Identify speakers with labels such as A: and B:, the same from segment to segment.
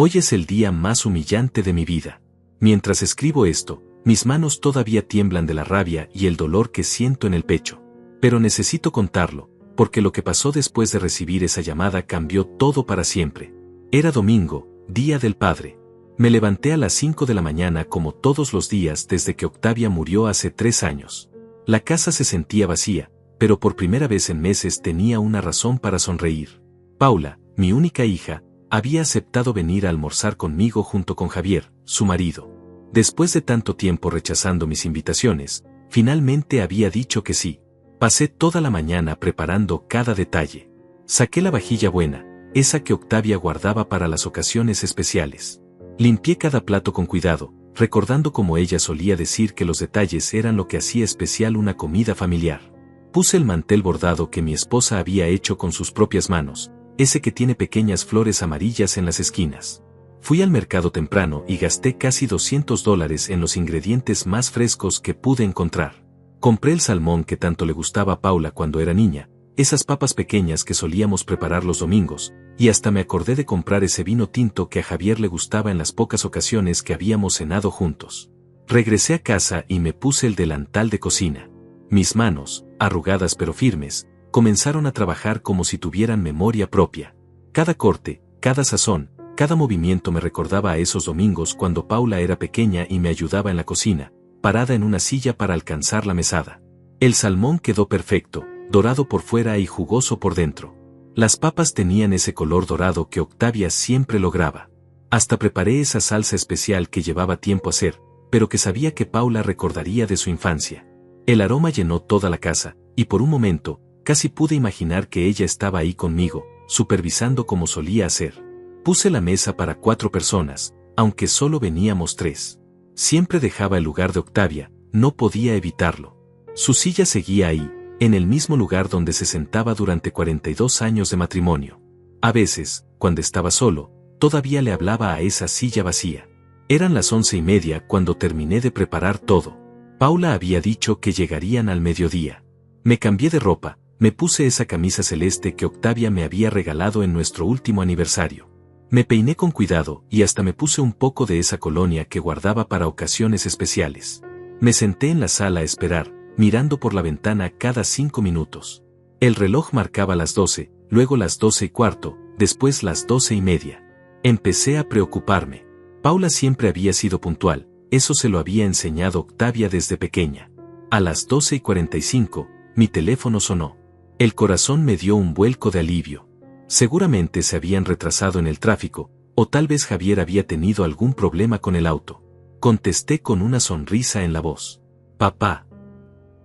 A: Hoy es el día más humillante de mi vida. Mientras escribo esto, mis manos todavía tiemblan de la rabia y el dolor que siento en el pecho. Pero necesito contarlo, porque lo que pasó después de recibir esa llamada cambió todo para siempre. Era domingo, Día del Padre. Me levanté a las 5 de la mañana como todos los días desde que Octavia murió hace 3 años. La casa se sentía vacía, pero por primera vez en meses tenía una razón para sonreír. Paula, mi única hija, había aceptado venir a almorzar conmigo junto con Javier, su marido. Después de tanto tiempo rechazando mis invitaciones, finalmente había dicho que sí. Pasé toda la mañana preparando cada detalle. Saqué la vajilla buena, esa que Octavia guardaba para las ocasiones especiales. Limpié cada plato con cuidado, recordando como ella solía decir que los detalles eran lo que hacía especial una comida familiar. Puse el mantel bordado que mi esposa había hecho con sus propias manos, ese que tiene pequeñas flores amarillas en las esquinas. Fui al mercado temprano y gasté casi $200 en los ingredientes más frescos que pude encontrar. Compré el salmón que tanto le gustaba a Paula cuando era niña, esas papas pequeñas que solíamos preparar los domingos, y hasta me acordé de comprar ese vino tinto que a Javier le gustaba en las pocas ocasiones que habíamos cenado juntos. Regresé a casa y me puse el delantal de cocina. Mis manos, arrugadas pero firmes, comenzaron a trabajar como si tuvieran memoria propia. Cada corte, cada sazón, cada movimiento me recordaba a esos domingos cuando Paula era pequeña y me ayudaba en la cocina, parada en una silla para alcanzar la mesada. El salmón quedó perfecto, dorado por fuera y jugoso por dentro. Las papas tenían ese color dorado que Octavia siempre lograba. Hasta preparé esa salsa especial que llevaba tiempo hacer, pero que sabía que Paula recordaría de su infancia. El aroma llenó toda la casa, y por un momento, casi pude imaginar que ella estaba ahí conmigo, supervisando como solía hacer. Puse la mesa para 4 personas, aunque solo veníamos 3. Siempre dejaba el lugar de Octavia, no podía evitarlo. Su silla seguía ahí, en el mismo lugar donde se sentaba durante 42 años de matrimonio. A veces, cuando estaba solo, todavía le hablaba a esa silla vacía. Eran las 11:30 cuando terminé de preparar todo. Paula había dicho que llegarían al mediodía. Me cambié de ropa, me puse esa camisa celeste que Octavia me había regalado en nuestro último aniversario. Me peiné con cuidado y hasta me puse un poco de esa colonia que guardaba para ocasiones especiales. Me senté en la sala a esperar, mirando por la ventana cada 5 minutos. El reloj marcaba las 12, luego las 12:15, después las 12:30. Empecé a preocuparme. Paula siempre había sido puntual, eso se lo había enseñado Octavia desde pequeña. A las 12:45, mi teléfono sonó. El corazón me dio un vuelco de alivio. Seguramente se habían retrasado en el tráfico, o tal vez Javier había tenido algún problema con el auto. Contesté con una sonrisa en la voz. Papá.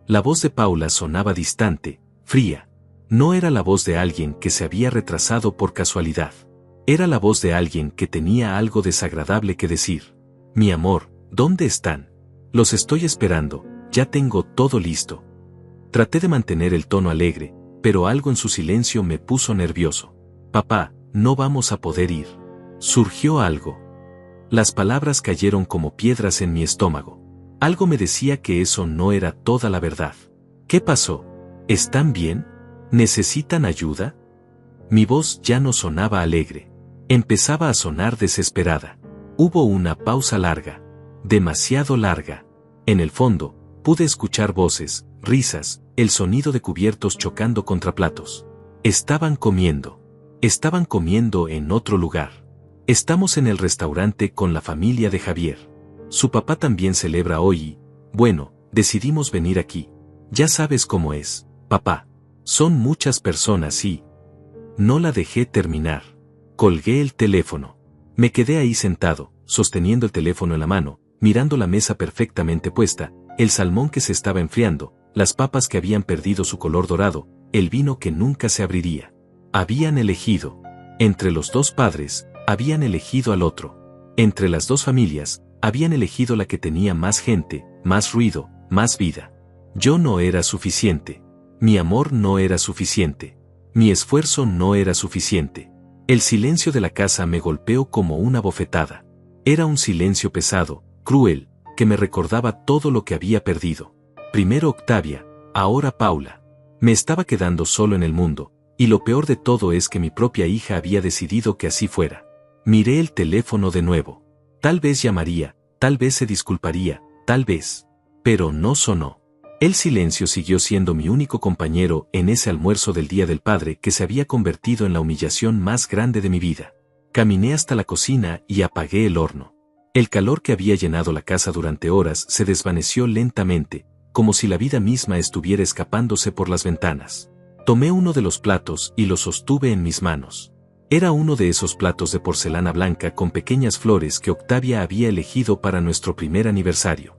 A: La voz de Paula sonaba distante, fría. No era la voz de alguien que se había retrasado por casualidad. Era la voz de alguien que tenía algo desagradable que decir. Mi amor, ¿dónde están? Los estoy esperando, ya tengo todo listo. Traté de mantener el tono alegre, pero algo en su silencio me puso nervioso. Papá, no vamos a poder ir. Surgió algo. Las palabras cayeron como piedras en mi estómago. Algo me decía que eso no era toda la verdad. ¿Qué pasó? ¿Están bien? ¿Necesitan ayuda? Mi voz ya no sonaba alegre. Empezaba a sonar desesperada. Hubo una pausa larga. Demasiado larga. En el fondo, pude escuchar voces, risas, el sonido de cubiertos chocando contra platos. Estaban comiendo. Estaban comiendo en otro lugar. Estamos en el restaurante con la familia de Javier. Su papá también celebra hoy y, bueno, decidimos venir aquí. Ya sabes cómo es, papá. Son muchas personas y... No la dejé terminar. Colgué el teléfono. Me quedé ahí sentado, sosteniendo el teléfono en la mano, mirando la mesa perfectamente puesta, el salmón que se estaba enfriando, las papas que habían perdido su color dorado, el vino que nunca se abriría. Habían elegido. Entre los 2 padres, habían elegido al otro. Entre las 2 familias, habían elegido la que tenía más gente, más ruido, más vida. Yo no era suficiente. Mi amor no era suficiente. Mi esfuerzo no era suficiente. El silencio de la casa me golpeó como una bofetada. Era un silencio pesado, cruel, que me recordaba todo lo que había perdido. Primero Octavia, ahora Paula. Me estaba quedando solo en el mundo, y lo peor de todo es que mi propia hija había decidido que así fuera. Miré el teléfono de nuevo. Tal vez llamaría, tal vez se disculparía, tal vez. Pero no sonó. El silencio siguió siendo mi único compañero en ese almuerzo del Día del Padre que se había convertido en la humillación más grande de mi vida. Caminé hasta la cocina y apagué el horno. El calor que había llenado la casa durante horas se desvaneció lentamente, como si la vida misma estuviera escapándose por las ventanas. Tomé uno de los platos y lo sostuve en mis manos. Era uno de esos platos de porcelana blanca con pequeñas flores que Octavia había elegido para nuestro primer aniversario.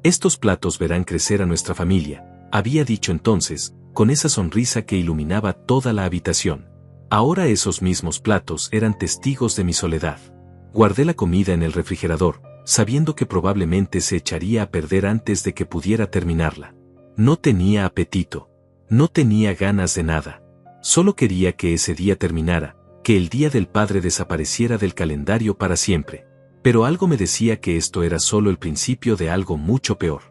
A: Estos platos verán crecer a nuestra familia, había dicho entonces, con esa sonrisa que iluminaba toda la habitación. Ahora esos mismos platos eran testigos de mi soledad. Guardé la comida en el refrigerador, sabiendo que probablemente se echaría a perder antes de que pudiera terminarla. No tenía apetito. No tenía ganas de nada. Solo quería que ese día terminara, que el Día del Padre desapareciera del calendario para siempre. Pero algo me decía que esto era solo el principio de algo mucho peor.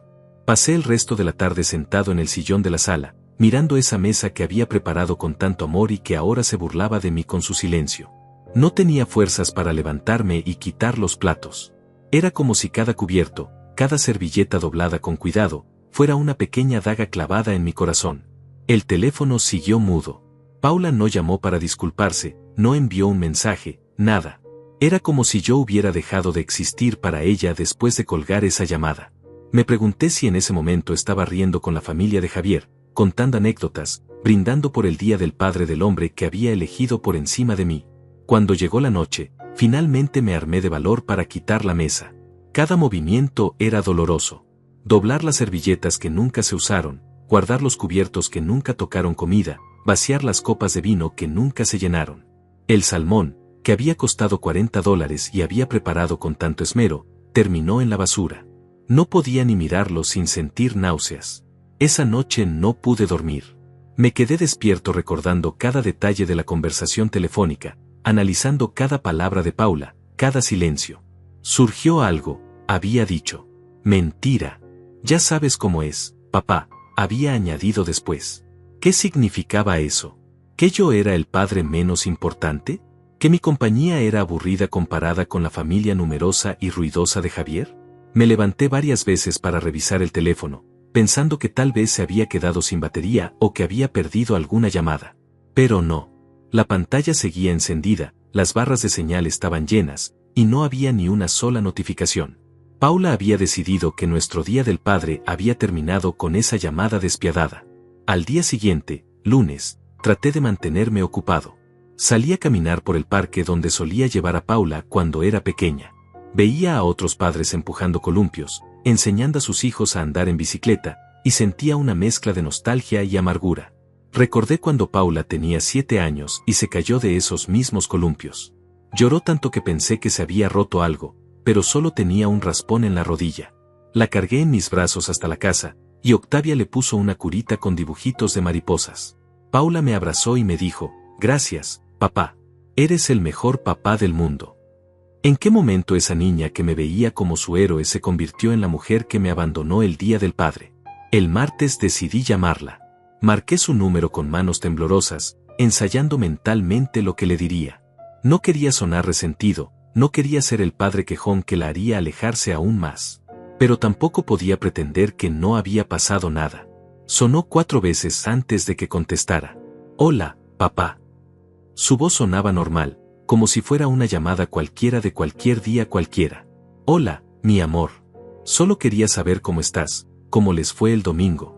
A: Pasé el resto de la tarde sentado en el sillón de la sala, mirando esa mesa que había preparado con tanto amor y que ahora se burlaba de mí con su silencio. No tenía fuerzas para levantarme y quitar los platos. Era como si cada cubierto, cada servilleta doblada con cuidado, fuera una pequeña daga clavada en mi corazón. El teléfono siguió mudo. Paula no llamó para disculparse, no envió un mensaje, nada. Era como si yo hubiera dejado de existir para ella después de colgar esa llamada. Me pregunté si en ese momento estaba riendo con la familia de Javier, contando anécdotas, brindando por el Día del Padre del hombre que había elegido por encima de mí. Cuando llegó la noche, finalmente me armé de valor para quitar la mesa. Cada movimiento era doloroso. Doblar las servilletas que nunca se usaron, guardar los cubiertos que nunca tocaron comida, vaciar las copas de vino que nunca se llenaron. El salmón, que había costado $40 y había preparado con tanto esmero, terminó en la basura. No podía ni mirarlo sin sentir náuseas. Esa noche no pude dormir. Me quedé despierto recordando cada detalle de la conversación telefónica, analizando cada palabra de Paula, cada silencio. Surgió algo, había dicho. Mentira. Ya sabes cómo es, papá, había añadido después. ¿Qué significaba eso? ¿Que yo era el padre menos importante? ¿Que mi compañía era aburrida comparada con la familia numerosa y ruidosa de Javier? Me levanté varias veces para revisar el teléfono, pensando que tal vez se había quedado sin batería o que había perdido alguna llamada. Pero no. La pantalla seguía encendida, las barras de señal estaban llenas, y no había ni una sola notificación. Paula había decidido que nuestro Día del Padre había terminado con esa llamada despiadada. Al día siguiente, lunes, traté de mantenerme ocupado. Salí a caminar por el parque donde solía llevar a Paula cuando era pequeña. Veía a otros padres empujando columpios, enseñando a sus hijos a andar en bicicleta, y sentía una mezcla de nostalgia y amargura. Recordé cuando Paula tenía 7 años y se cayó de esos mismos columpios. Lloró tanto que pensé que se había roto algo, pero solo tenía un raspón en la rodilla. La cargué en mis brazos hasta la casa, y Octavia le puso una curita con dibujitos de mariposas. Paula me abrazó y me dijo, «Gracias, papá. Eres el mejor papá del mundo». ¿En qué momento esa niña que me veía como su héroe se convirtió en la mujer que me abandonó el Día del Padre? El martes decidí llamarla. Marqué su número con manos temblorosas, ensayando mentalmente lo que le diría. No quería sonar resentido, no quería ser el padre quejón que la haría alejarse aún más. Pero tampoco podía pretender que no había pasado nada. Sonó 4 veces antes de que contestara. «Hola, papá». Su voz sonaba normal, como si fuera una llamada cualquiera de cualquier día cualquiera. «Hola, mi amor. Solo quería saber cómo estás, cómo les fue el domingo».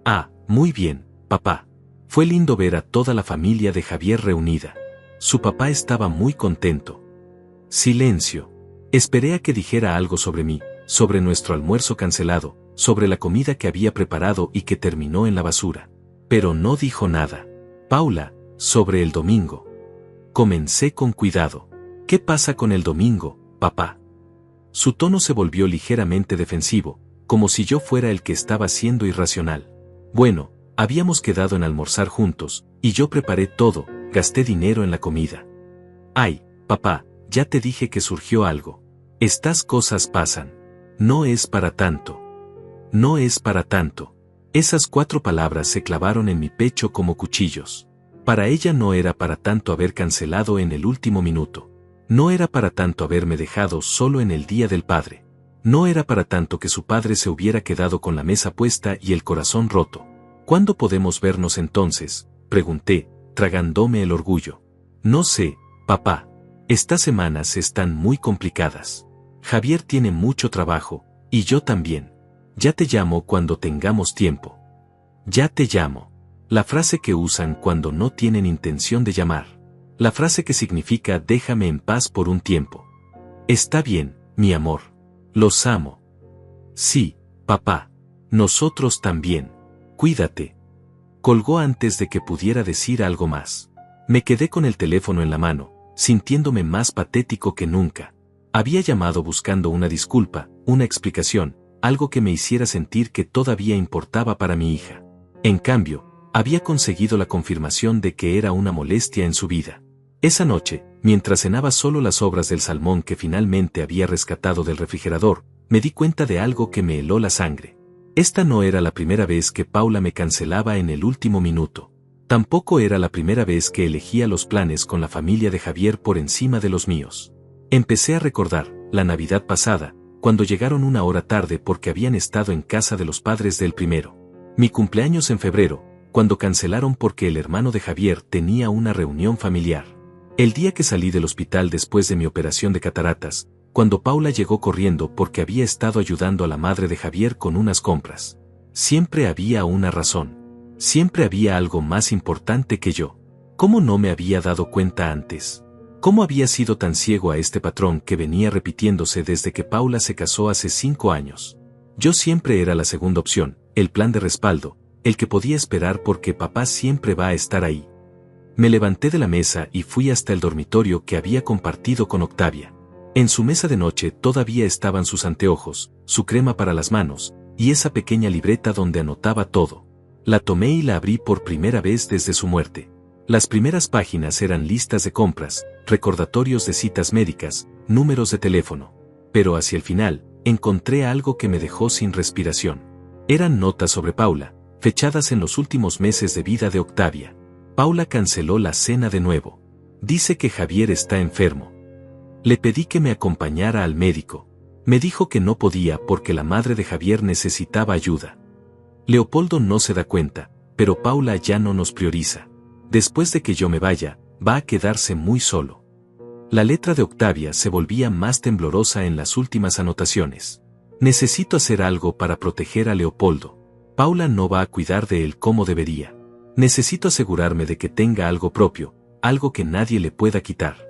A: «Ah, muy bien, papá. Fue lindo ver a toda la familia de Javier reunida. Su papá estaba muy contento». Silencio. Esperé a que dijera algo sobre mí, sobre nuestro almuerzo cancelado, sobre la comida que había preparado y que terminó en la basura. Pero no dijo nada. «Paula, sobre el domingo». Comencé con cuidado. «¿Qué pasa con el domingo, papá?» Su tono se volvió ligeramente defensivo, como si yo fuera el que estaba siendo irracional. Bueno, habíamos quedado en almorzar juntos, y yo preparé todo, gasté dinero en la comida. «Ay, papá, ya te dije que surgió algo. Estas cosas pasan. No es para tanto. No es para tanto». Esas 4 palabras se clavaron en mi pecho como cuchillos. Para ella no era para tanto haber cancelado en el último minuto. No era para tanto haberme dejado solo en el Día del Padre. No era para tanto que su padre se hubiera quedado con la mesa puesta y el corazón roto. ¿Cuándo podemos vernos entonces?, pregunté, tragándome el orgullo. No sé, papá. Estas semanas están muy complicadas. Javier tiene mucho trabajo, y yo también. Ya te llamo cuando tengamos tiempo. Ya te llamo. La frase que usan cuando no tienen intención de llamar. La frase que significa déjame en paz por un tiempo. Está bien, mi amor. Los amo. Sí, papá. Nosotros también. Cuídate. Colgó antes de que pudiera decir algo más. Me quedé con el teléfono en la mano, sintiéndome más patético que nunca. Había llamado buscando una disculpa, una explicación, algo que me hiciera sentir que todavía importaba para mi hija. En cambio, había conseguido la confirmación de que era una molestia en su vida. Esa noche, mientras cenaba solo las sobras del salmón que finalmente había rescatado del refrigerador, me di cuenta de algo que me heló la sangre. Esta no era la primera vez que Paula me cancelaba en el último minuto. Tampoco era la primera vez que elegía los planes con la familia de Javier por encima de los míos. Empecé a recordar, la Navidad pasada, cuando llegaron una hora tarde porque habían estado en casa de los padres del primero. Mi cumpleaños en febrero, cuando cancelaron porque el hermano de Javier tenía una reunión familiar. El día que salí del hospital después de mi operación de cataratas, cuando Paula llegó corriendo porque había estado ayudando a la madre de Javier con unas compras. Siempre había una razón. Siempre había algo más importante que yo. ¿Cómo no me había dado cuenta antes? ¿Cómo había sido tan ciego a este patrón que venía repitiéndose desde que Paula se casó hace 5 años? Yo siempre era la segunda opción, el plan de respaldo, el que podía esperar porque papá siempre va a estar ahí. Me levanté de la mesa y fui hasta el dormitorio que había compartido con Octavia. En su mesa de noche todavía estaban sus anteojos, su crema para las manos, y esa pequeña libreta donde anotaba todo. La tomé y la abrí por primera vez desde su muerte. Las primeras páginas eran listas de compras, recordatorios de citas médicas, números de teléfono. Pero hacia el final, encontré algo que me dejó sin respiración. Eran notas sobre Paula, fechadas en los últimos meses de vida de Octavia. Paula canceló la cena de nuevo. Dice que Javier está enfermo. Le pedí que me acompañara al médico. Me dijo que no podía porque la madre de Javier necesitaba ayuda. Leopoldo no se da cuenta, pero Paula ya no nos prioriza. Después de que yo me vaya, va a quedarse muy solo. La letra de Octavia se volvía más temblorosa en las últimas anotaciones. Necesito hacer algo para proteger a Leopoldo. Paula no va a cuidar de él como debería. Necesito asegurarme de que tenga algo propio, algo que nadie le pueda quitar.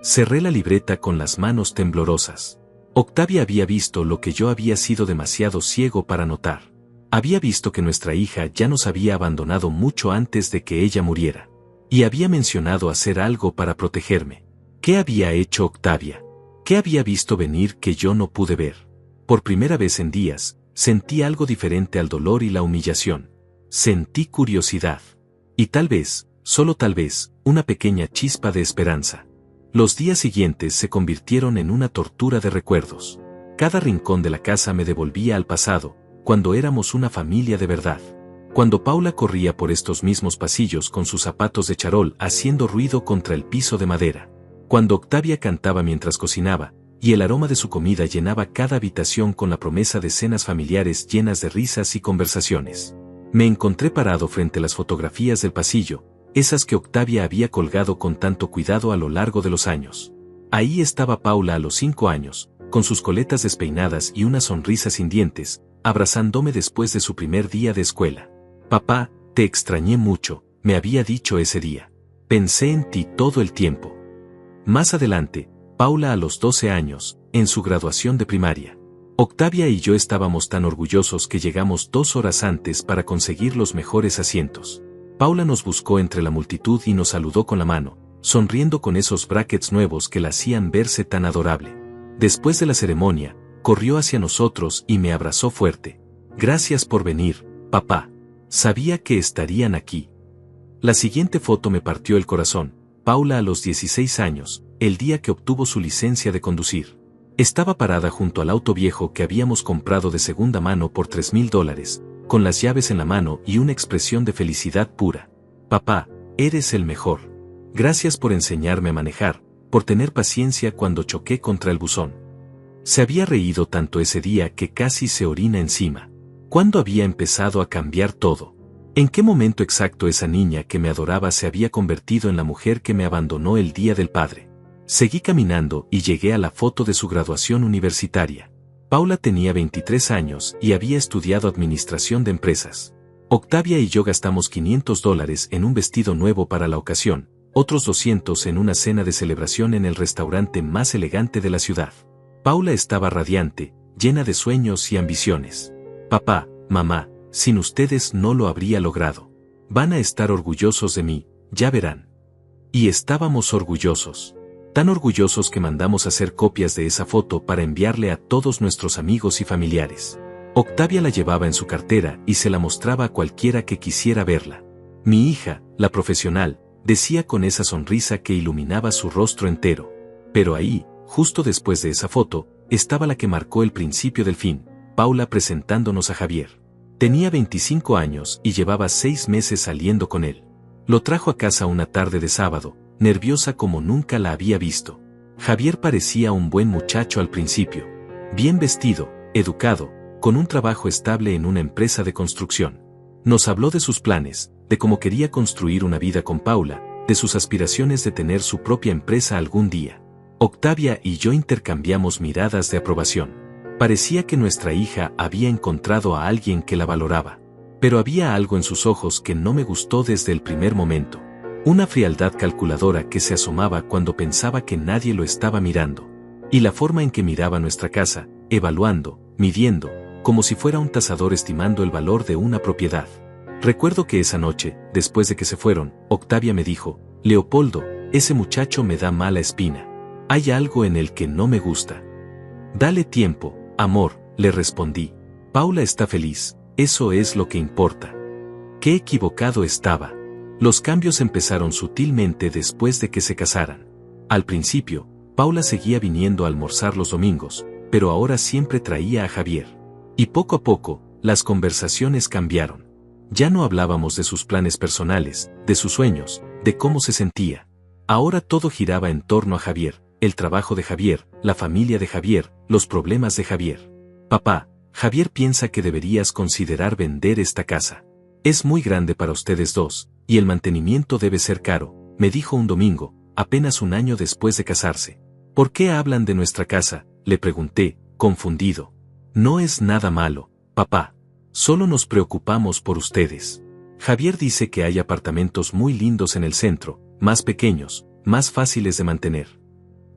A: Cerré la libreta con las manos temblorosas. Octavia había visto lo que yo había sido demasiado ciego para notar. Había visto que nuestra hija ya nos había abandonado mucho antes de que ella muriera. Y había mencionado hacer algo para protegerme. ¿Qué había hecho Octavia? ¿Qué había visto venir que yo no pude ver? Por primera vez en días, sentí algo diferente al dolor y la humillación. Sentí curiosidad. Y tal vez, solo tal vez, una pequeña chispa de esperanza. Los días siguientes se convirtieron en una tortura de recuerdos. Cada rincón de la casa me devolvía al pasado, cuando éramos una familia de verdad. Cuando Paula corría por estos mismos pasillos con sus zapatos de charol haciendo ruido contra el piso de madera. Cuando Octavia cantaba mientras cocinaba, y el aroma de su comida llenaba cada habitación con la promesa de cenas familiares llenas de risas y conversaciones. Me encontré parado frente a las fotografías del pasillo, esas que Octavia había colgado con tanto cuidado a lo largo de los años. Ahí estaba Paula a los 5 años, con sus coletas despeinadas y una sonrisa sin dientes, abrazándome después de su primer día de escuela. Papá, te extrañé mucho, me había dicho ese día. Pensé en ti todo el tiempo. Más adelante, Paula a los 12 años, en su graduación de primaria. Octavia y yo estábamos tan orgullosos que llegamos 2 horas antes para conseguir los mejores asientos. Paula nos buscó entre la multitud y nos saludó con la mano, sonriendo con esos brackets nuevos que la hacían verse tan adorable. Después de la ceremonia, corrió hacia nosotros y me abrazó fuerte. Gracias por venir, papá. Sabía que estarían aquí. La siguiente foto me partió el corazón. Paula a los 16 años, el día que obtuvo su licencia de conducir. Estaba parada junto al auto viejo que habíamos comprado de segunda mano por $3,000, con las llaves en la mano y una expresión de felicidad pura. Papá, eres el mejor. Gracias por enseñarme a manejar, por tener paciencia cuando choqué contra el buzón. Se había reído tanto ese día que casi se orina encima. ¿Cuándo había empezado a cambiar todo? ¿En qué momento exacto esa niña que me adoraba se había convertido en la mujer que me abandonó el día del padre? Seguí caminando y llegué a la foto de su graduación universitaria. Paula tenía 23 años y había estudiado administración de empresas. Octavia y yo gastamos $500 en un vestido nuevo para la ocasión, otros 200 en una cena de celebración en el restaurante más elegante de la ciudad. Paula estaba radiante, llena de sueños y ambiciones. Papá, mamá, sin ustedes no lo habría logrado. Van a estar orgullosos de mí, ya verán. Y estábamos orgullosos. Tan orgullosos que mandamos hacer copias de esa foto para enviarle a todos nuestros amigos y familiares. Octavia la llevaba en su cartera y se la mostraba a cualquiera que quisiera verla. Mi hija, la profesional, decía con esa sonrisa que iluminaba su rostro entero. Pero ahí, justo después de esa foto, estaba la que marcó el principio del fin, Paula presentándonos a Javier. Tenía 25 años y llevaba 6 meses saliendo con él. Lo trajo a casa una tarde de sábado, nerviosa como nunca la había visto. Javier parecía un buen muchacho al principio. Bien vestido, educado, con un trabajo estable en una empresa de construcción. Nos habló de sus planes, de cómo quería construir una vida con Paula, de sus aspiraciones de tener su propia empresa algún día. Octavia y yo intercambiamos miradas de aprobación. Parecía que nuestra hija había encontrado a alguien que la valoraba. Pero había algo en sus ojos que no me gustó desde el primer momento. Una frialdad calculadora que se asomaba cuando pensaba que nadie lo estaba mirando. Y la forma en que miraba nuestra casa, evaluando, midiendo, como si fuera un tasador estimando el valor de una propiedad. Recuerdo que esa noche, después de que se fueron, Octavia me dijo, Leopoldo, ese muchacho me da mala espina. Hay algo en el que no me gusta. Dale tiempo, amor, le respondí. Paula está feliz, eso es lo que importa. Qué equivocado estaba. Los cambios empezaron sutilmente después de que se casaran. Al principio, Paula seguía viniendo a almorzar los domingos, pero ahora siempre traía a Javier. Y poco a poco, las conversaciones cambiaron. Ya no hablábamos de sus planes personales, de sus sueños, de cómo se sentía. Ahora todo giraba en torno a Javier, el trabajo de Javier, la familia de Javier, los problemas de Javier. Papá, Javier piensa que deberías considerar vender esta casa. Es muy grande para ustedes dos, y el mantenimiento debe ser caro, me dijo un domingo, apenas un año después de casarse. ¿Por qué hablan de nuestra casa?, le pregunté, confundido. No es nada malo, papá. Solo nos preocupamos por ustedes. Javier dice que hay apartamentos muy lindos en el centro, más pequeños, más fáciles de mantener.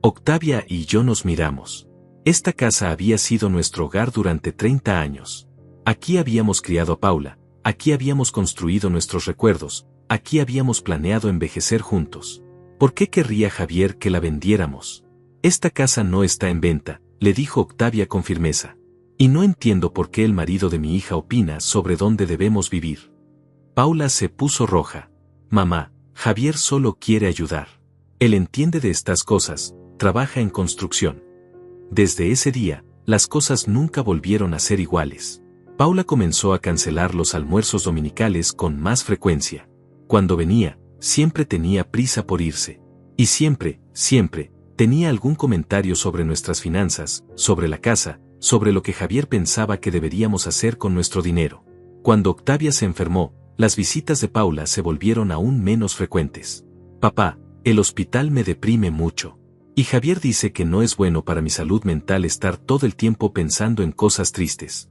A: Octavia y yo nos miramos. Esta casa había sido nuestro hogar durante 30 años. Aquí habíamos criado a Paula, aquí habíamos construido nuestros recuerdos, aquí habíamos planeado envejecer juntos. ¿Por qué querría Javier que la vendiéramos? Esta casa no está en venta, le dijo Octavia con firmeza. Y no entiendo por qué el marido de mi hija opina sobre dónde debemos vivir. Paula se puso roja. Mamá, Javier solo quiere ayudar. Él entiende de estas cosas, trabaja en construcción. Desde ese día, las cosas nunca volvieron a ser iguales. Paula comenzó a cancelar los almuerzos dominicales con más frecuencia. Cuando venía, siempre tenía prisa por irse. Y siempre, tenía algún comentario sobre nuestras finanzas, sobre la casa, sobre lo que Javier pensaba que deberíamos hacer con nuestro dinero. Cuando Octavia se enfermó, las visitas de Paula se volvieron aún menos frecuentes. Papá, el hospital me deprime mucho. Y Javier dice que no es bueno para mi salud mental estar todo el tiempo pensando en cosas tristes.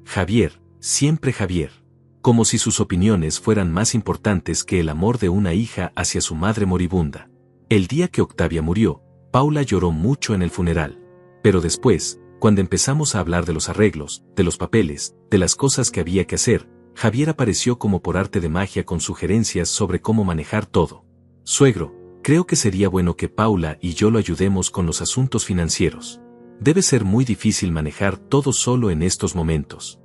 A: Javier, siempre Javier. Como si sus opiniones fueran más importantes que el amor de una hija hacia su madre moribunda. El día que Octavia murió, Paula lloró mucho en el funeral. Pero después, cuando empezamos a hablar de los arreglos, de los papeles, de las cosas que había que hacer, Javier apareció como por arte de magia con sugerencias sobre cómo manejar todo. Suegro, creo que sería bueno que Paula y yo lo ayudemos con los asuntos financieros. Debe ser muy difícil manejar todo solo en estos momentos.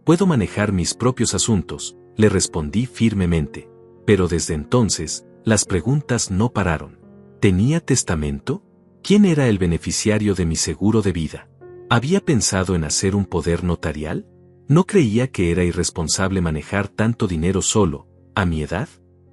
A: Puedo manejar mis propios asuntos, le respondí firmemente. Pero desde entonces, las preguntas no pararon. ¿Tenía testamento? ¿Quién era el beneficiario de mi seguro de vida? ¿Había pensado en hacer un poder notarial? ¿No creía que era irresponsable manejar tanto dinero solo, a mi edad?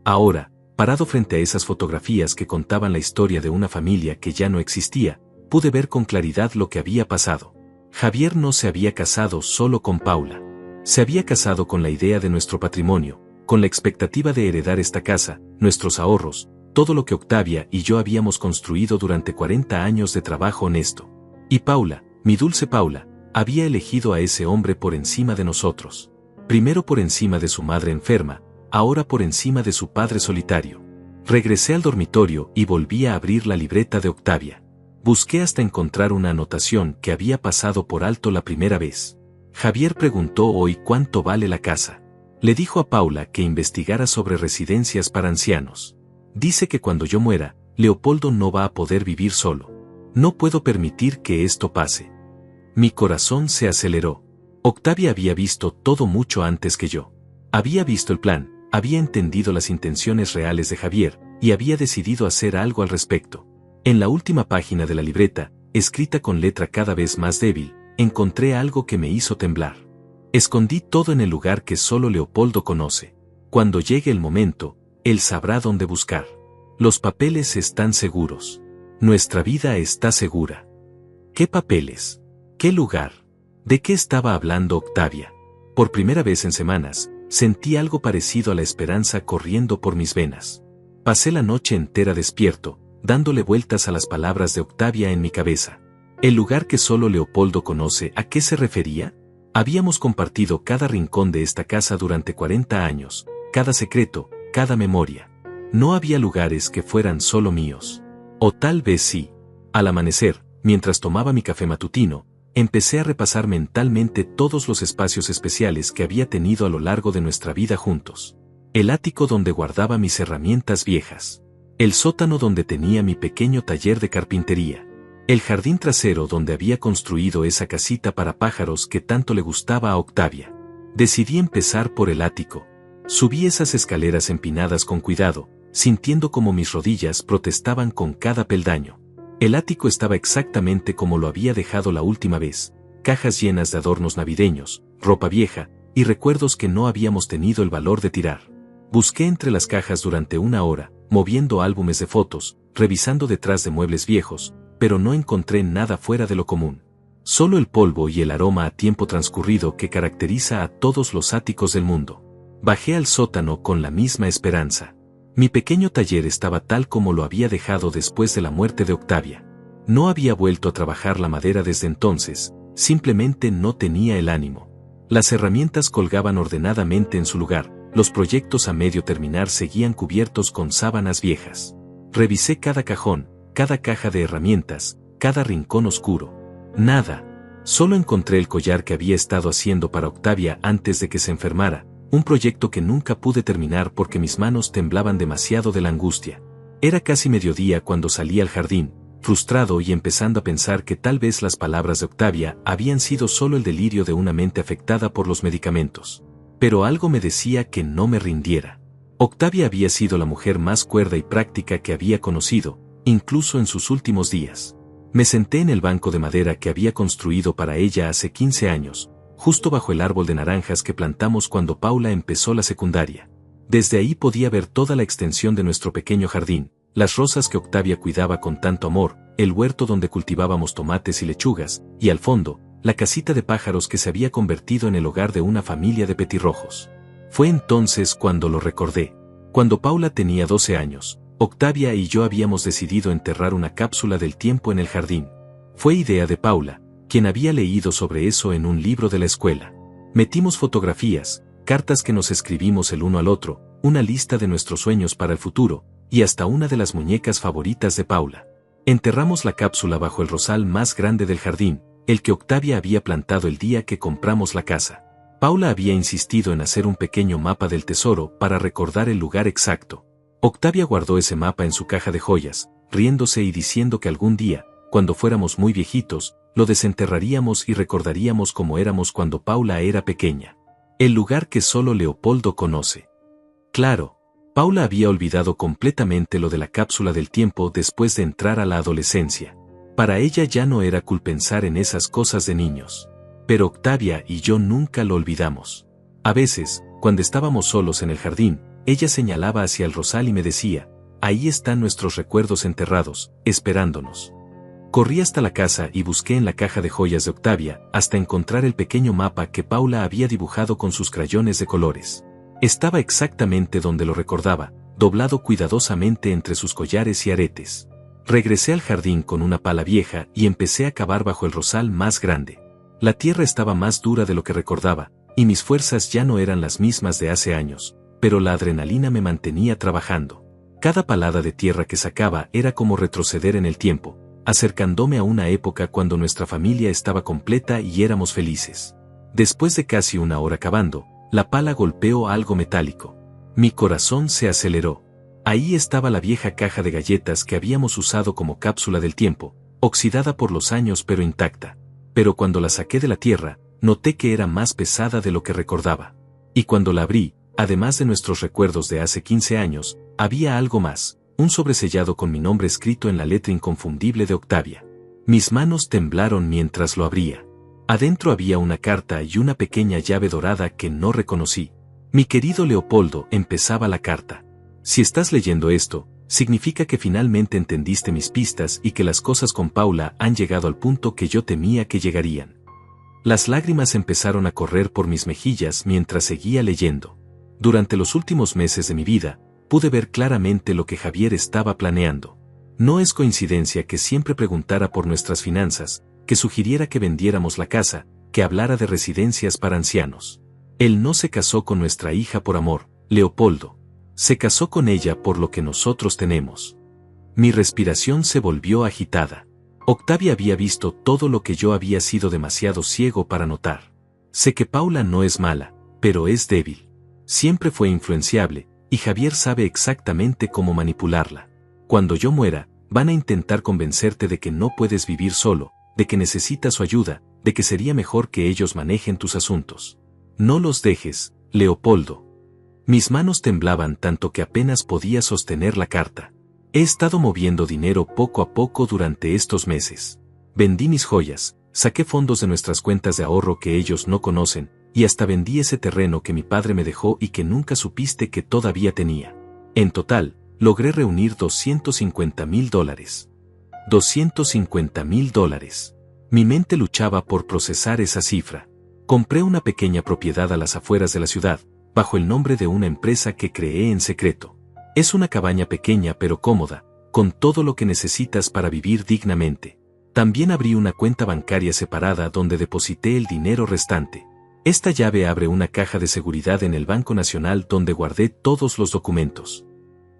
A: Ahora, Parado frente a esas fotografías que contaban la historia de una familia que ya no existía, pude ver con claridad lo que había pasado. Javier no se había casado solo con Paula. Se había casado con la idea de nuestro patrimonio, con la expectativa de heredar esta casa, nuestros ahorros, todo lo que Octavia y yo habíamos construido durante 40 años de trabajo honesto. Y Paula, mi dulce Paula, había elegido a ese hombre por encima de nosotros. Primero por encima de su madre enferma, ahora por encima de su padre solitario. Regresé al dormitorio y volví a abrir la libreta de Octavia. Busqué hasta encontrar una anotación que había pasado por alto la primera vez. Javier preguntó hoy cuánto vale la casa. Le dijo a Paula que investigara sobre residencias para ancianos. Dice que cuando yo muera, Leopoldo no va a poder vivir solo. No puedo permitir que esto pase. Mi corazón se aceleró. Octavia había visto todo mucho antes que yo. Había visto el plan, había entendido las intenciones reales de Javier, y había decidido hacer algo al respecto. En la última página de la libreta, escrita con letra cada vez más débil, encontré algo que me hizo temblar. Escondí todo en el lugar que solo Leopoldo conoce. Cuando llegue el momento, él sabrá dónde buscar. Los papeles están seguros. Nuestra vida está segura. ¿Qué papeles? ¿Qué lugar? ¿De qué estaba hablando Octavia? Por primera vez en semanas, sentí algo parecido a la esperanza corriendo por mis venas. Pasé la noche entera despierto, dándole vueltas a las palabras de Octavia en mi cabeza. ¿El lugar que solo Leopoldo conoce a qué se refería? Habíamos compartido cada rincón de esta casa durante 40 años, cada secreto, cada memoria. No había lugares que fueran solo míos. O tal vez sí. Al amanecer, mientras tomaba mi café matutino, empecé a repasar mentalmente todos los espacios especiales que había tenido a lo largo de nuestra vida juntos. El ático donde guardaba mis herramientas viejas. El sótano donde tenía mi pequeño taller de carpintería. El jardín trasero donde había construido esa casita para pájaros que tanto le gustaba a Octavia. Decidí empezar por el ático. Subí esas escaleras empinadas con cuidado, sintiendo como mis rodillas protestaban con cada peldaño. El ático estaba exactamente como lo había dejado la última vez, cajas llenas de adornos navideños, ropa vieja, y recuerdos que no habíamos tenido el valor de tirar. Busqué entre las cajas durante una hora, moviendo álbumes de fotos, revisando detrás de muebles viejos, pero no encontré nada fuera de lo común. Solo el polvo y el aroma a tiempo transcurrido que caracteriza a todos los áticos del mundo. Bajé al sótano con la misma esperanza. Mi pequeño taller estaba tal como lo había dejado después de la muerte de Octavia. No había vuelto a trabajar la madera desde entonces, simplemente no tenía el ánimo. Las herramientas colgaban ordenadamente en su lugar, los proyectos a medio terminar seguían cubiertos con sábanas viejas. Revisé cada cajón, cada caja de herramientas, cada rincón oscuro. Nada. Solo encontré el collar que había estado haciendo para Octavia antes de que se enfermara, un proyecto que nunca pude terminar porque mis manos temblaban demasiado de la angustia. Era casi mediodía cuando salí al jardín, frustrado y empezando a pensar que tal vez las palabras de Octavia habían sido solo el delirio de una mente afectada por los medicamentos. Pero algo me decía que no me rindiera. Octavia había sido la mujer más cuerda y práctica que había conocido, incluso en sus últimos días. Me senté en el banco de madera que había construido para ella hace 15 años, justo bajo el árbol de naranjas que plantamos cuando Paula empezó la secundaria. Desde ahí podía ver toda la extensión de nuestro pequeño jardín, las rosas que Octavia cuidaba con tanto amor, el huerto donde cultivábamos tomates y lechugas, y al fondo, la casita de pájaros que se había convertido en el hogar de una familia de petirrojos. Fue entonces cuando lo recordé. Cuando Paula tenía 12 años, Octavia y yo habíamos decidido enterrar una cápsula del tiempo en el jardín. Fue idea de Paula, quien había leído sobre eso en un libro de la escuela. Metimos fotografías, cartas que nos escribimos el uno al otro, una lista de nuestros sueños para el futuro, y hasta una de las muñecas favoritas de Paula. Enterramos la cápsula bajo el rosal más grande del jardín, el que Octavia había plantado el día que compramos la casa. Paula había insistido en hacer un pequeño mapa del tesoro para recordar el lugar exacto. Octavia guardó ese mapa en su caja de joyas, riéndose y diciendo que algún día, cuando fuéramos muy viejitos, lo desenterraríamos y recordaríamos cómo éramos cuando Paula era pequeña. El lugar que solo Leopoldo conoce. Claro, Paula había olvidado completamente lo de la cápsula del tiempo después de entrar a la adolescencia. Para ella ya no era cool pensar en esas cosas de niños. Pero Octavia y yo nunca lo olvidamos. A veces, cuando estábamos solos en el jardín, ella señalaba hacia el rosal y me decía, ahí están nuestros recuerdos enterrados, esperándonos. Corrí hasta la casa y busqué en la caja de joyas de Octavia, hasta encontrar el pequeño mapa que Paula había dibujado con sus crayones de colores. Estaba exactamente donde lo recordaba, doblado cuidadosamente entre sus collares y aretes. Regresé al jardín con una pala vieja y empecé a cavar bajo el rosal más grande. La tierra estaba más dura de lo que recordaba, y mis fuerzas ya no eran las mismas de hace años, pero la adrenalina me mantenía trabajando. Cada palada de tierra que sacaba era como retroceder en el tiempo, acercándome a una época cuando nuestra familia estaba completa y éramos felices. Después de casi una hora cavando, la pala golpeó algo metálico. Mi corazón se aceleró. Ahí estaba la vieja caja de galletas que habíamos usado como cápsula del tiempo, oxidada por los años pero intacta. Pero cuando la saqué de la tierra, noté que era más pesada de lo que recordaba. Y cuando la abrí, además de nuestros recuerdos de hace 15 años, había algo más, un sobresellado con mi nombre escrito en la letra inconfundible de Octavia. Mis manos temblaron mientras lo abría. Adentro había una carta y una pequeña llave dorada que no reconocí. Mi querido Leopoldo, empezaba la carta. Si estás leyendo esto, significa que finalmente entendiste mis pistas y que las cosas con Paula han llegado al punto que yo temía que llegarían. Las lágrimas empezaron a correr por mis mejillas mientras seguía leyendo. Durante los últimos meses de mi vida, pude ver claramente lo que Javier estaba planeando. No es coincidencia que siempre preguntara por nuestras finanzas, que sugiriera que vendiéramos la casa, que hablara de residencias para ancianos. Él no se casó con nuestra hija por amor, Leopoldo. Se casó con ella por lo que nosotros tenemos. Mi respiración se volvió agitada. Octavia había visto todo lo que yo había sido demasiado ciego para notar. Sé que Paula no es mala, pero es débil. Siempre fue influenciable, y Javier sabe exactamente cómo manipularla. Cuando yo muera, van a intentar convencerte de que no puedes vivir solo, de que necesitas su ayuda, de que sería mejor que ellos manejen tus asuntos. No los dejes, Leopoldo. Mis manos temblaban tanto que apenas podía sostener la carta. He estado moviendo dinero poco a poco durante estos meses. Vendí mis joyas, saqué fondos de nuestras cuentas de ahorro que ellos no conocen, y hasta vendí ese terreno que mi padre me dejó y que nunca supiste que todavía tenía. En total, logré reunir $250,000. $250,000. Mi mente luchaba por procesar esa cifra. Compré una pequeña propiedad a las afueras de la ciudad, bajo el nombre de una empresa que creé en secreto. Es una cabaña pequeña pero cómoda, con todo lo que necesitas para vivir dignamente. También abrí una cuenta bancaria separada donde deposité el dinero restante. Esta llave abre una caja de seguridad en el Banco Nacional donde guardé todos los documentos.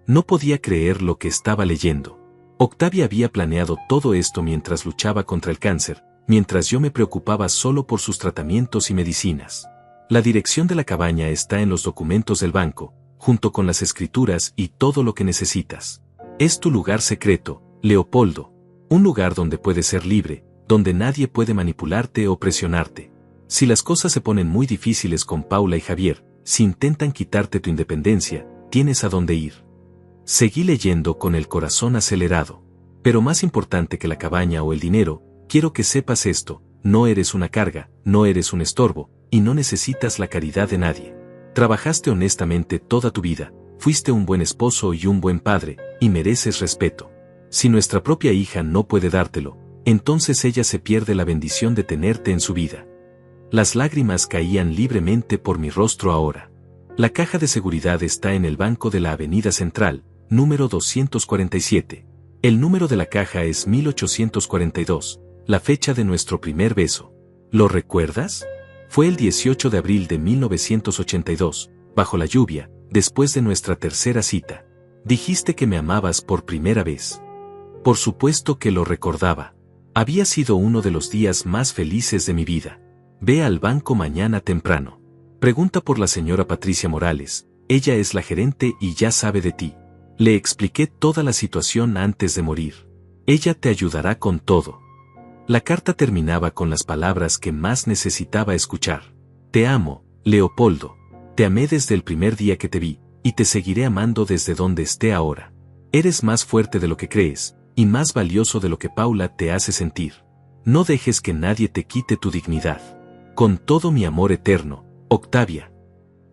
A: No podía creer lo que estaba leyendo. Octavia había planeado todo esto mientras luchaba contra el cáncer, mientras yo me preocupaba solo por sus tratamientos y medicinas. La dirección de la cabaña está en los documentos del banco, junto con las escrituras y todo lo que necesitas. Es tu lugar secreto, Leopoldo. Un lugar donde puedes ser libre, donde nadie puede manipularte o presionarte. Si las cosas se ponen muy difíciles con Paula y Javier, si intentan quitarte tu independencia, tienes a dónde ir. Seguí leyendo con el corazón acelerado. Pero más importante que la cabaña o el dinero, quiero que sepas esto: no eres una carga, no eres un estorbo, y no necesitas la caridad de nadie. Trabajaste honestamente toda tu vida, fuiste un buen esposo y un buen padre, y mereces respeto. Si nuestra propia hija no puede dártelo, entonces ella se pierde la bendición de tenerte en su vida. Las lágrimas caían libremente por mi rostro ahora. La caja de seguridad está en el banco de la Avenida Central, número 247. El número de la caja es 1842, la fecha de nuestro primer beso. ¿Lo recuerdas? Fue el 18 de abril de 1982, bajo la lluvia, después de nuestra tercera cita. Dijiste que me amabas por primera vez. Por supuesto que lo recordaba. Había sido uno de los días más felices de mi vida. Ve al banco mañana temprano. Pregunta por la señora Patricia Morales, ella es la gerente y ya sabe de ti. Le expliqué toda la situación antes de morir. Ella te ayudará con todo. La carta terminaba con las palabras que más necesitaba escuchar. Te amo, Leopoldo. Te amé desde el primer día que te vi, y te seguiré amando desde donde esté ahora. Eres más fuerte de lo que crees, y más valioso de lo que Paula te hace sentir. No dejes que nadie te quite tu dignidad. Con todo mi amor eterno, Octavia.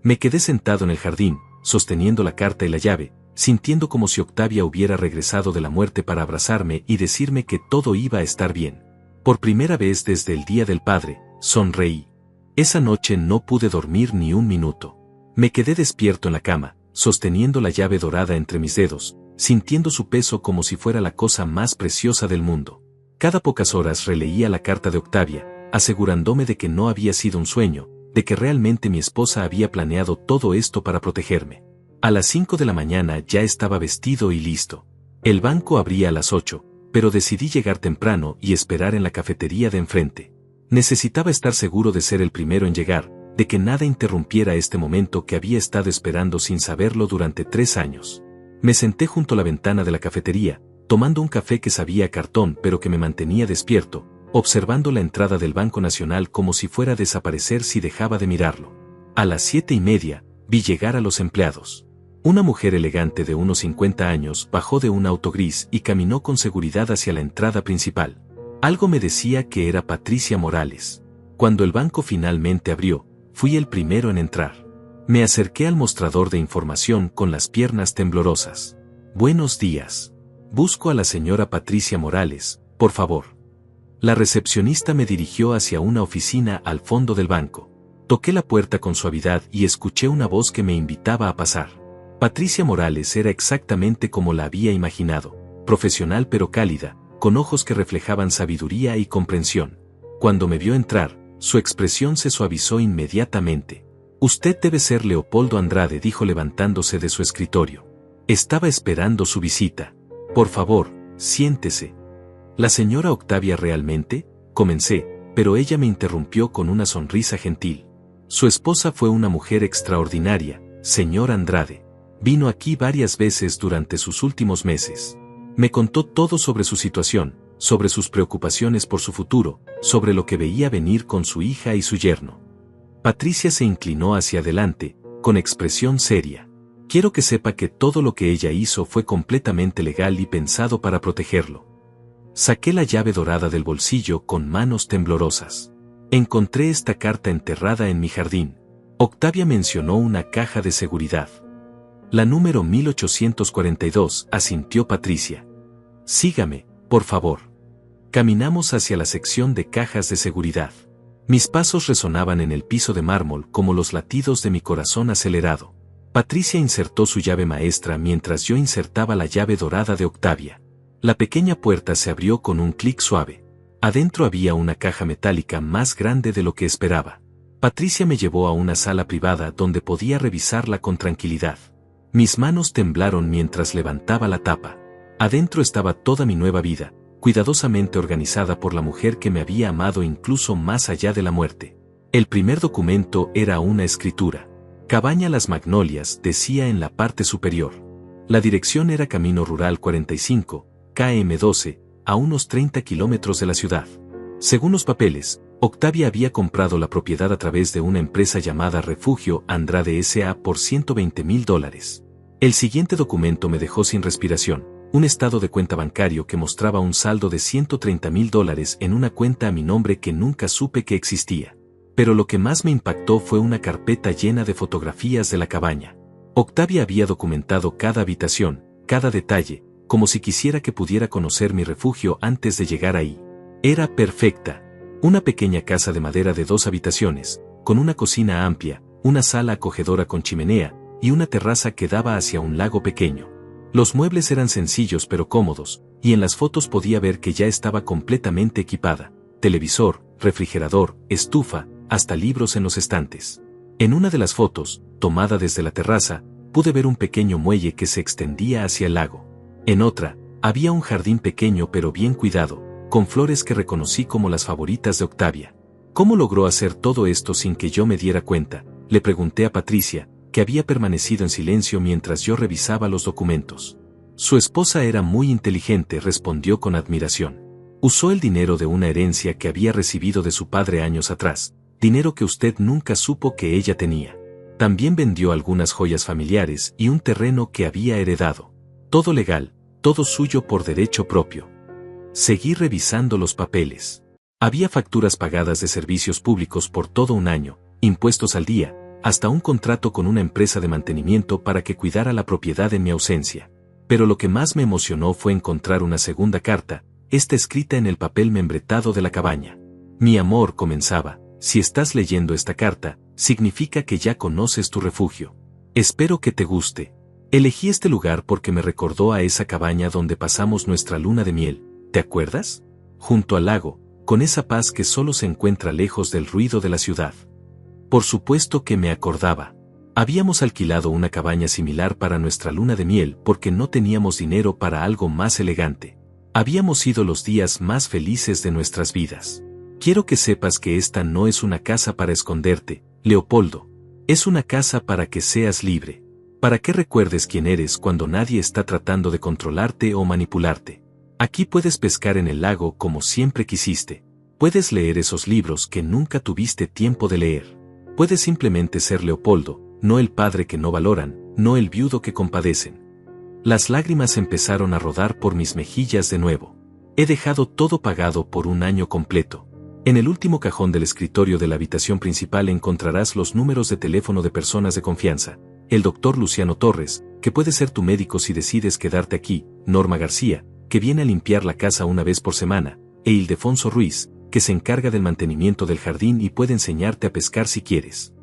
A: Me quedé sentado en el jardín, sosteniendo la carta y la llave, sintiendo como si Octavia hubiera regresado de la muerte para abrazarme y decirme que todo iba a estar bien. Por primera vez desde el Día del Padre, sonreí. Esa noche no pude dormir ni un minuto. Me quedé despierto en la cama, sosteniendo la llave dorada entre mis dedos, sintiendo su peso como si fuera la cosa más preciosa del mundo. Cada pocas horas releía la carta de Octavia, asegurándome de que no había sido un sueño, de que realmente mi esposa había planeado todo esto para protegerme. A las 5 de la mañana ya estaba vestido y listo. El banco abría a las 8, pero decidí llegar temprano y esperar en la cafetería de enfrente. Necesitaba estar seguro de ser el primero en llegar, de que nada interrumpiera este momento que había estado esperando sin saberlo durante 3 años. Me senté junto a la ventana de la cafetería, tomando un café que sabía a cartón pero que me mantenía despierto, observando la entrada del Banco Nacional como si fuera a desaparecer si dejaba de mirarlo. A las 7:30, vi llegar a los empleados. Una mujer elegante de unos 50 años bajó de un auto gris y caminó con seguridad hacia la entrada principal. Algo me decía que era Patricia Morales. Cuando el banco finalmente abrió, fui el primero en entrar. Me acerqué al mostrador de información con las piernas temblorosas. Buenos días. Busco a la señora Patricia Morales, por favor. La recepcionista me dirigió hacia una oficina al fondo del banco. Toqué la puerta con suavidad y escuché una voz que me invitaba a pasar. Patricia Morales era exactamente como la había imaginado, profesional pero cálida, con ojos que reflejaban sabiduría y comprensión. Cuando me vio entrar, su expresión se suavizó inmediatamente. Usted debe ser Leopoldo Andrade, dijo levantándose de su escritorio. Estaba esperando su visita. Por favor, siéntese. ¿La señora Octavia realmente? Comencé, pero ella me interrumpió con una sonrisa gentil. Su esposa fue una mujer extraordinaria, señor Andrade. Vino aquí varias veces durante sus últimos meses. Me contó todo sobre su situación, sobre sus preocupaciones por su futuro, sobre lo que veía venir con su hija y su yerno. Patricia se inclinó hacia adelante, con expresión seria. Quiero que sepa que todo lo que ella hizo fue completamente legal y pensado para protegerlo. Saqué la llave dorada del bolsillo con manos temblorosas. Encontré esta carta enterrada en mi jardín. Octavia mencionó una caja de seguridad. La número 1842, asintió Patricia. Sígame, por favor. Caminamos hacia la sección de cajas de seguridad. Mis pasos resonaban en el piso de mármol como los latidos de mi corazón acelerado. Patricia insertó su llave maestra mientras yo insertaba la llave dorada de Octavia. La pequeña puerta se abrió con un clic suave. Adentro había una caja metálica más grande de lo que esperaba. Patricia me llevó a una sala privada donde podía revisarla con tranquilidad. Mis manos temblaron mientras levantaba la tapa. Adentro estaba toda mi nueva vida, cuidadosamente organizada por la mujer que me había amado incluso más allá de la muerte. El primer documento era una escritura. Cabaña Las Magnolias, decía en la parte superior. La dirección era Camino Rural 45, KM 12, a unos 30 kilómetros de la ciudad. Según los papeles, Octavia había comprado la propiedad a través de una empresa llamada Refugio Andrade S.A. por $120,000. El siguiente documento me dejó sin respiración, un estado de cuenta bancario que mostraba un saldo de $130,000 en una cuenta a mi nombre que nunca supe que existía. Pero lo que más me impactó fue una carpeta llena de fotografías de la cabaña. Octavia había documentado cada habitación, cada detalle, como si quisiera que pudiera conocer mi refugio antes de llegar ahí. Era perfecta. Una pequeña casa de madera de 2 habitaciones, con una cocina amplia, una sala acogedora con chimenea, y una terraza que daba hacia un lago pequeño. Los muebles eran sencillos pero cómodos, y en las fotos podía ver que ya estaba completamente equipada. Televisor, refrigerador, estufa, hasta libros en los estantes. En una de las fotos, tomada desde la terraza, pude ver un pequeño muelle que se extendía hacia el lago. En otra, había un jardín pequeño pero bien cuidado, con flores que reconocí como las favoritas de Octavia. ¿Cómo logró hacer todo esto sin que yo me diera cuenta?, le pregunté a Patricia, que había permanecido en silencio mientras yo revisaba los documentos. Su esposa era muy inteligente, respondió con admiración. Usó el dinero de una herencia que había recibido de su padre años atrás, dinero que usted nunca supo que ella tenía. También vendió algunas joyas familiares y un terreno que había heredado. Todo legal, todo suyo por derecho propio. Seguí revisando los papeles. Había facturas pagadas de servicios públicos por todo un año, impuestos al día, hasta un contrato con una empresa de mantenimiento para que cuidara la propiedad en mi ausencia. Pero lo que más me emocionó fue encontrar una segunda carta, esta escrita en el papel membretado de la cabaña. Mi amor, comenzaba, si estás leyendo esta carta, significa que ya conoces tu refugio. Espero que te guste. Elegí este lugar porque me recordó a esa cabaña donde pasamos nuestra luna de miel, ¿te acuerdas? Junto al lago, con esa paz que solo se encuentra lejos del ruido de la ciudad. Por supuesto que me acordaba. Habíamos alquilado una cabaña similar para nuestra luna de miel porque no teníamos dinero para algo más elegante. Habíamos sido los días más felices de nuestras vidas. Quiero que sepas que esta no es una casa para esconderte, Leopoldo. Es una casa para que seas libre. Para que recuerdes quién eres cuando nadie está tratando de controlarte o manipularte. Aquí puedes pescar en el lago como siempre quisiste. Puedes leer esos libros que nunca tuviste tiempo de leer. Puedes simplemente ser Leopoldo, no el padre que no valoran, no el viudo que compadecen. Las lágrimas empezaron a rodar por mis mejillas de nuevo. He dejado todo pagado por un año completo. En el último cajón del escritorio de la habitación principal encontrarás los números de teléfono de personas de confianza. El doctor Luciano Torres, que puede ser tu médico si decides quedarte aquí, Norma García, que viene a limpiar la casa una vez por semana, e Ildefonso Ruiz, que se encarga del mantenimiento del jardín y puede enseñarte a pescar si quieres.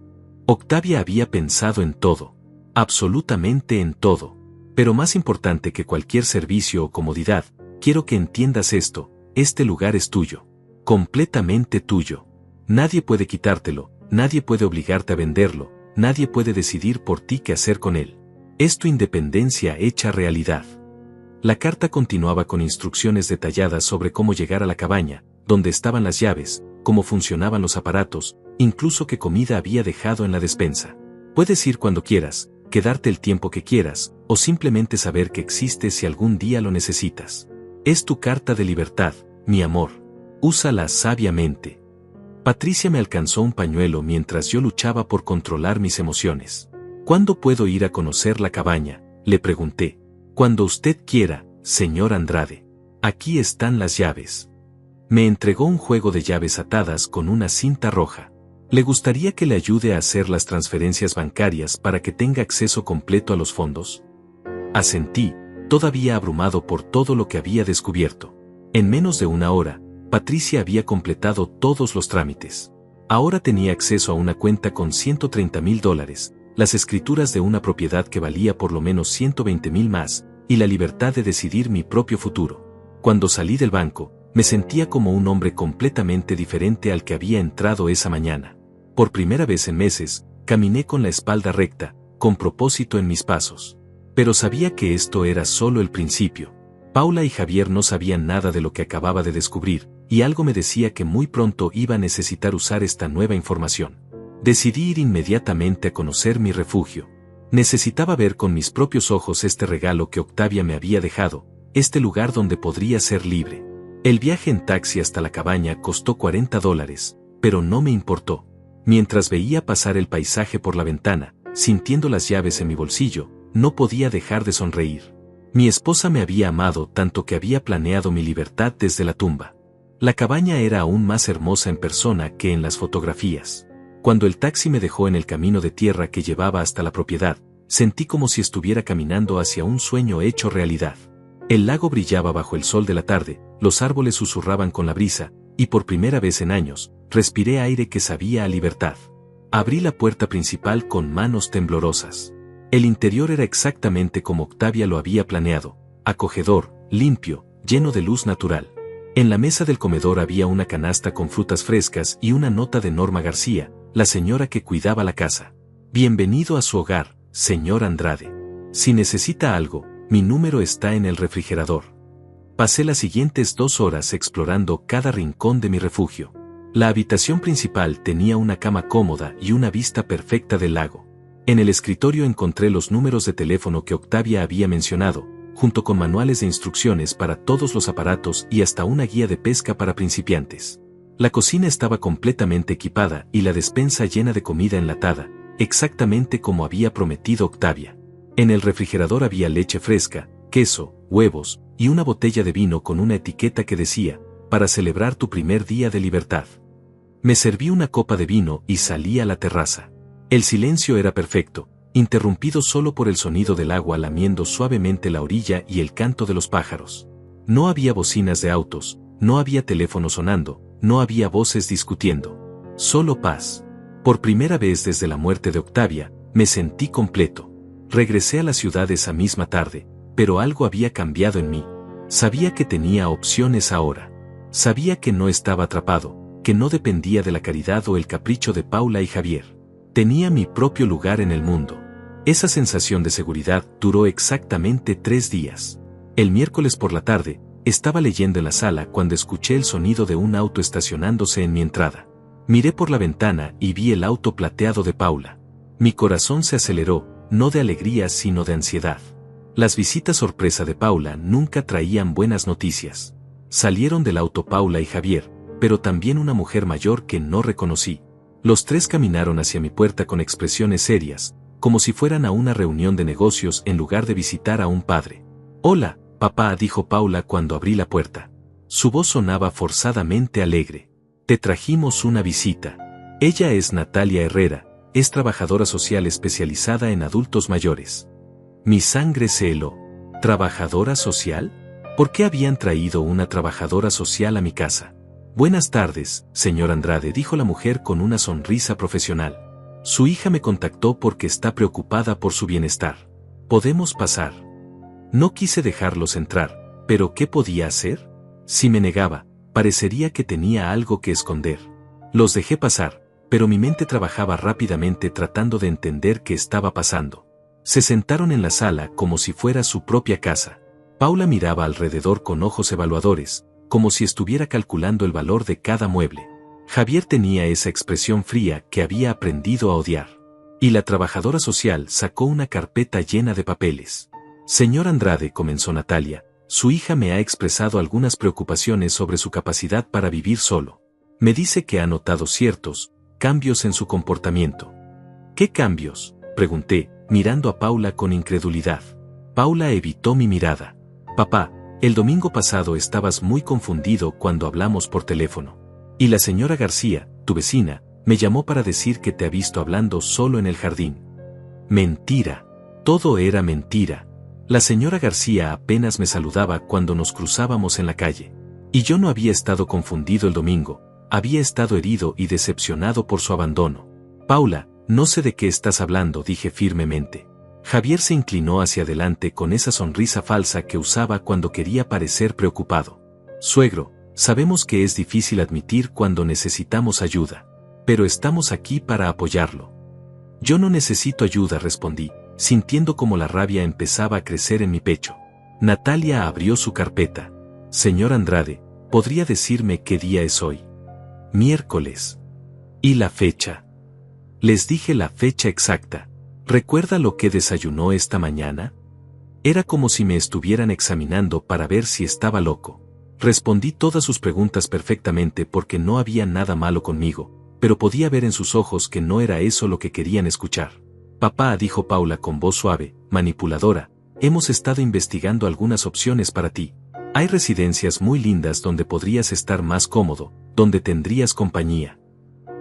A: Octavia había pensado en todo. Absolutamente en todo. Pero más importante que cualquier servicio o comodidad, quiero que entiendas esto, este lugar es tuyo. Completamente tuyo. Nadie puede quitártelo, nadie puede obligarte a venderlo, nadie puede decidir por ti qué hacer con él. Es tu independencia hecha realidad. La carta continuaba con instrucciones detalladas sobre cómo llegar a la cabaña, dónde estaban las llaves, cómo funcionaban los aparatos, incluso qué comida había dejado en la despensa. Puedes ir cuando quieras, quedarte el tiempo que quieras, o simplemente saber que existe si algún día lo necesitas. Es tu carta de libertad, mi amor. Úsala sabiamente. Patricia me alcanzó un pañuelo mientras yo luchaba por controlar mis emociones. ¿Cuándo puedo ir a conocer la cabaña?, le pregunté. Cuando usted quiera, señor Andrade. Aquí están las llaves. Me entregó un juego de llaves atadas con una cinta roja. ¿Le gustaría que le ayude a hacer las transferencias bancarias para que tenga acceso completo a los fondos? Asentí, todavía abrumado por todo lo que había descubierto. En menos de una hora, Patricia había completado todos los trámites. Ahora tenía acceso a una cuenta con $130,000, las escrituras de una propiedad que valía por lo menos $120,000 más, y la libertad de decidir mi propio futuro. Cuando salí del banco, me sentía como un hombre completamente diferente al que había entrado esa mañana. Por primera vez en meses, caminé con la espalda recta, con propósito en mis pasos. Pero sabía que esto era solo el principio. Paula y Javier no sabían nada de lo que acababa de descubrir, y algo me decía que muy pronto iba a necesitar usar esta nueva información. Decidí ir inmediatamente a conocer mi refugio. Necesitaba ver con mis propios ojos este regalo que Octavia me había dejado, este lugar donde podría ser libre. El viaje en taxi hasta la cabaña costó $40, pero no me importó. Mientras veía pasar el paisaje por la ventana, sintiendo las llaves en mi bolsillo, no podía dejar de sonreír. Mi esposa me había amado tanto que había planeado mi libertad desde la tumba. La cabaña era aún más hermosa en persona que en las fotografías. Cuando el taxi me dejó en el camino de tierra que llevaba hasta la propiedad, sentí como si estuviera caminando hacia un sueño hecho realidad. El lago brillaba bajo el sol de la tarde, los árboles susurraban con la brisa, y por primera vez en años, respiré aire que sabía a libertad. Abrí la puerta principal con manos temblorosas. El interior era exactamente como Octavia lo había planeado, acogedor, limpio, lleno de luz natural. En la mesa del comedor había una canasta con frutas frescas y una nota de Norma García, la señora que cuidaba la casa. Bienvenido a su hogar, señor Andrade. Si necesita algo, mi número está en el refrigerador. Pasé las siguientes 2 horas explorando cada rincón de mi refugio. La habitación principal tenía una cama cómoda y una vista perfecta del lago. En el escritorio encontré los números de teléfono que Octavia había mencionado, junto con manuales de instrucciones para todos los aparatos y hasta una guía de pesca para principiantes. La cocina estaba completamente equipada y la despensa llena de comida enlatada, exactamente como había prometido Octavia. En el refrigerador había leche fresca, queso, huevos y una botella de vino con una etiqueta que decía, para celebrar tu primer día de libertad. Me serví una copa de vino y salí a la terraza. El silencio era perfecto, interrumpido solo por el sonido del agua lamiendo suavemente la orilla y el canto de los pájaros. No había bocinas de autos, no había teléfono sonando, no había voces discutiendo. Solo paz. Por primera vez desde la muerte de Octavia, me sentí completo. Regresé a la ciudad esa misma tarde, pero algo había cambiado en mí. Sabía que tenía opciones ahora. Sabía que no estaba atrapado, que no dependía de la caridad o el capricho de Paula y Javier. Tenía mi propio lugar en el mundo. Esa sensación de seguridad duró exactamente 3 días. El miércoles por la tarde, estaba leyendo en la sala cuando escuché el sonido de un auto estacionándose en mi entrada. Miré por la ventana y vi el auto plateado de Paula. Mi corazón se aceleró, no de alegría sino de ansiedad. Las visitas sorpresa de Paula nunca traían buenas noticias. Salieron del auto Paula y Javier, pero también una mujer mayor que no reconocí. Los 3 caminaron hacia mi puerta con expresiones serias, como si fueran a una reunión de negocios en lugar de visitar a un padre. «Hola, papá», dijo Paula cuando abrí la puerta. Su voz sonaba forzadamente alegre. «Te trajimos una visita. Ella es Natalia Herrera, es trabajadora social especializada en adultos mayores». Mi sangre se heló. ¿Trabajadora social? ¿Por qué habían traído una trabajadora social a mi casa? «Buenas tardes, señor Andrade», dijo la mujer con una sonrisa profesional. «Su hija me contactó porque está preocupada por su bienestar. ¿Podemos pasar?» No quise dejarlos entrar, pero ¿qué podía hacer? Si me negaba, parecería que tenía algo que esconder. Los dejé pasar, pero mi mente trabajaba rápidamente tratando de entender qué estaba pasando. Se sentaron en la sala como si fuera su propia casa. Paula miraba alrededor con ojos evaluadores, como si estuviera calculando el valor de cada mueble. Javier tenía esa expresión fría que había aprendido a odiar. Y la trabajadora social sacó una carpeta llena de papeles. «Señor Andrade», comenzó Natalia, «su hija me ha expresado algunas preocupaciones sobre su capacidad para vivir solo. Me dice que ha notado ciertos cambios en su comportamiento». «¿Qué cambios?», pregunté, mirando a Paula con incredulidad. Paula evitó mi mirada. «Papá, el domingo pasado estabas muy confundido cuando hablamos por teléfono. Y la señora García, tu vecina, me llamó para decir que te ha visto hablando solo en el jardín». Mentira. Todo era mentira. La señora García apenas me saludaba cuando nos cruzábamos en la calle. Y yo no había estado confundido el domingo, había estado herido y decepcionado por su abandono. «Paula, no sé de qué estás hablando», dije firmemente. Javier se inclinó hacia adelante con esa sonrisa falsa que usaba cuando quería parecer preocupado. «Suegro, sabemos que es difícil admitir cuando necesitamos ayuda, pero estamos aquí para apoyarlo». «Yo no necesito ayuda», respondí, sintiendo como la rabia empezaba a crecer en mi pecho. Natalia abrió su carpeta. «Señor Andrade, ¿podría decirme qué día es hoy?» «Miércoles». «¿Y la fecha?» Les dije la fecha exacta. «¿Recuerda lo que desayunó esta mañana?» Era como si me estuvieran examinando para ver si estaba loco. Respondí todas sus preguntas perfectamente porque no había nada malo conmigo, pero podía ver en sus ojos que no era eso lo que querían escuchar. «Papá», dijo Paula con voz suave, manipuladora, «hemos estado investigando algunas opciones para ti. Hay residencias muy lindas donde podrías estar más cómodo, donde tendrías compañía».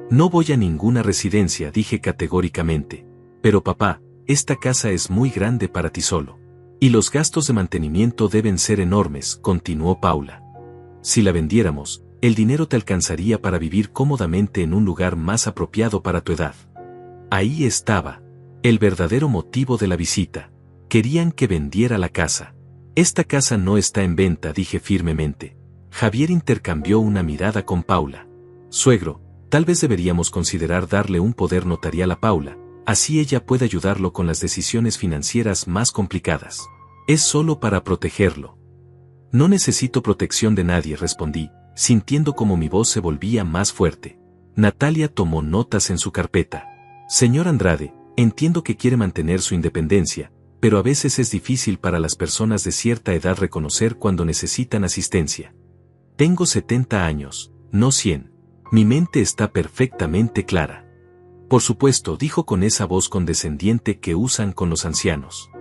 A: «No voy a ninguna residencia», dije categóricamente. «Pero papá, esta casa es muy grande para ti solo. Y los gastos de mantenimiento deben ser enormes», continuó Paula. «Si la vendiéramos, el dinero te alcanzaría para vivir cómodamente en un lugar más apropiado para tu edad». Ahí estaba. El verdadero motivo de la visita. Querían que vendiera la casa. «Esta casa no está en venta», dije firmemente. Javier intercambió una mirada con Paula. «Suegro, tal vez deberíamos considerar darle un poder notarial a Paula, así ella puede ayudarlo con las decisiones financieras más complicadas. Es solo para protegerlo». «No necesito protección de nadie», respondí, sintiendo como mi voz se volvía más fuerte. Natalia tomó notas en su carpeta. «Señor Andrade, entiendo que quiere mantener su independencia, pero a veces es difícil para las personas de cierta edad reconocer cuando necesitan asistencia. Tengo 70 años, no 100. Mi mente está perfectamente clara». «Por supuesto», dijo con esa voz condescendiente que usan con los ancianos.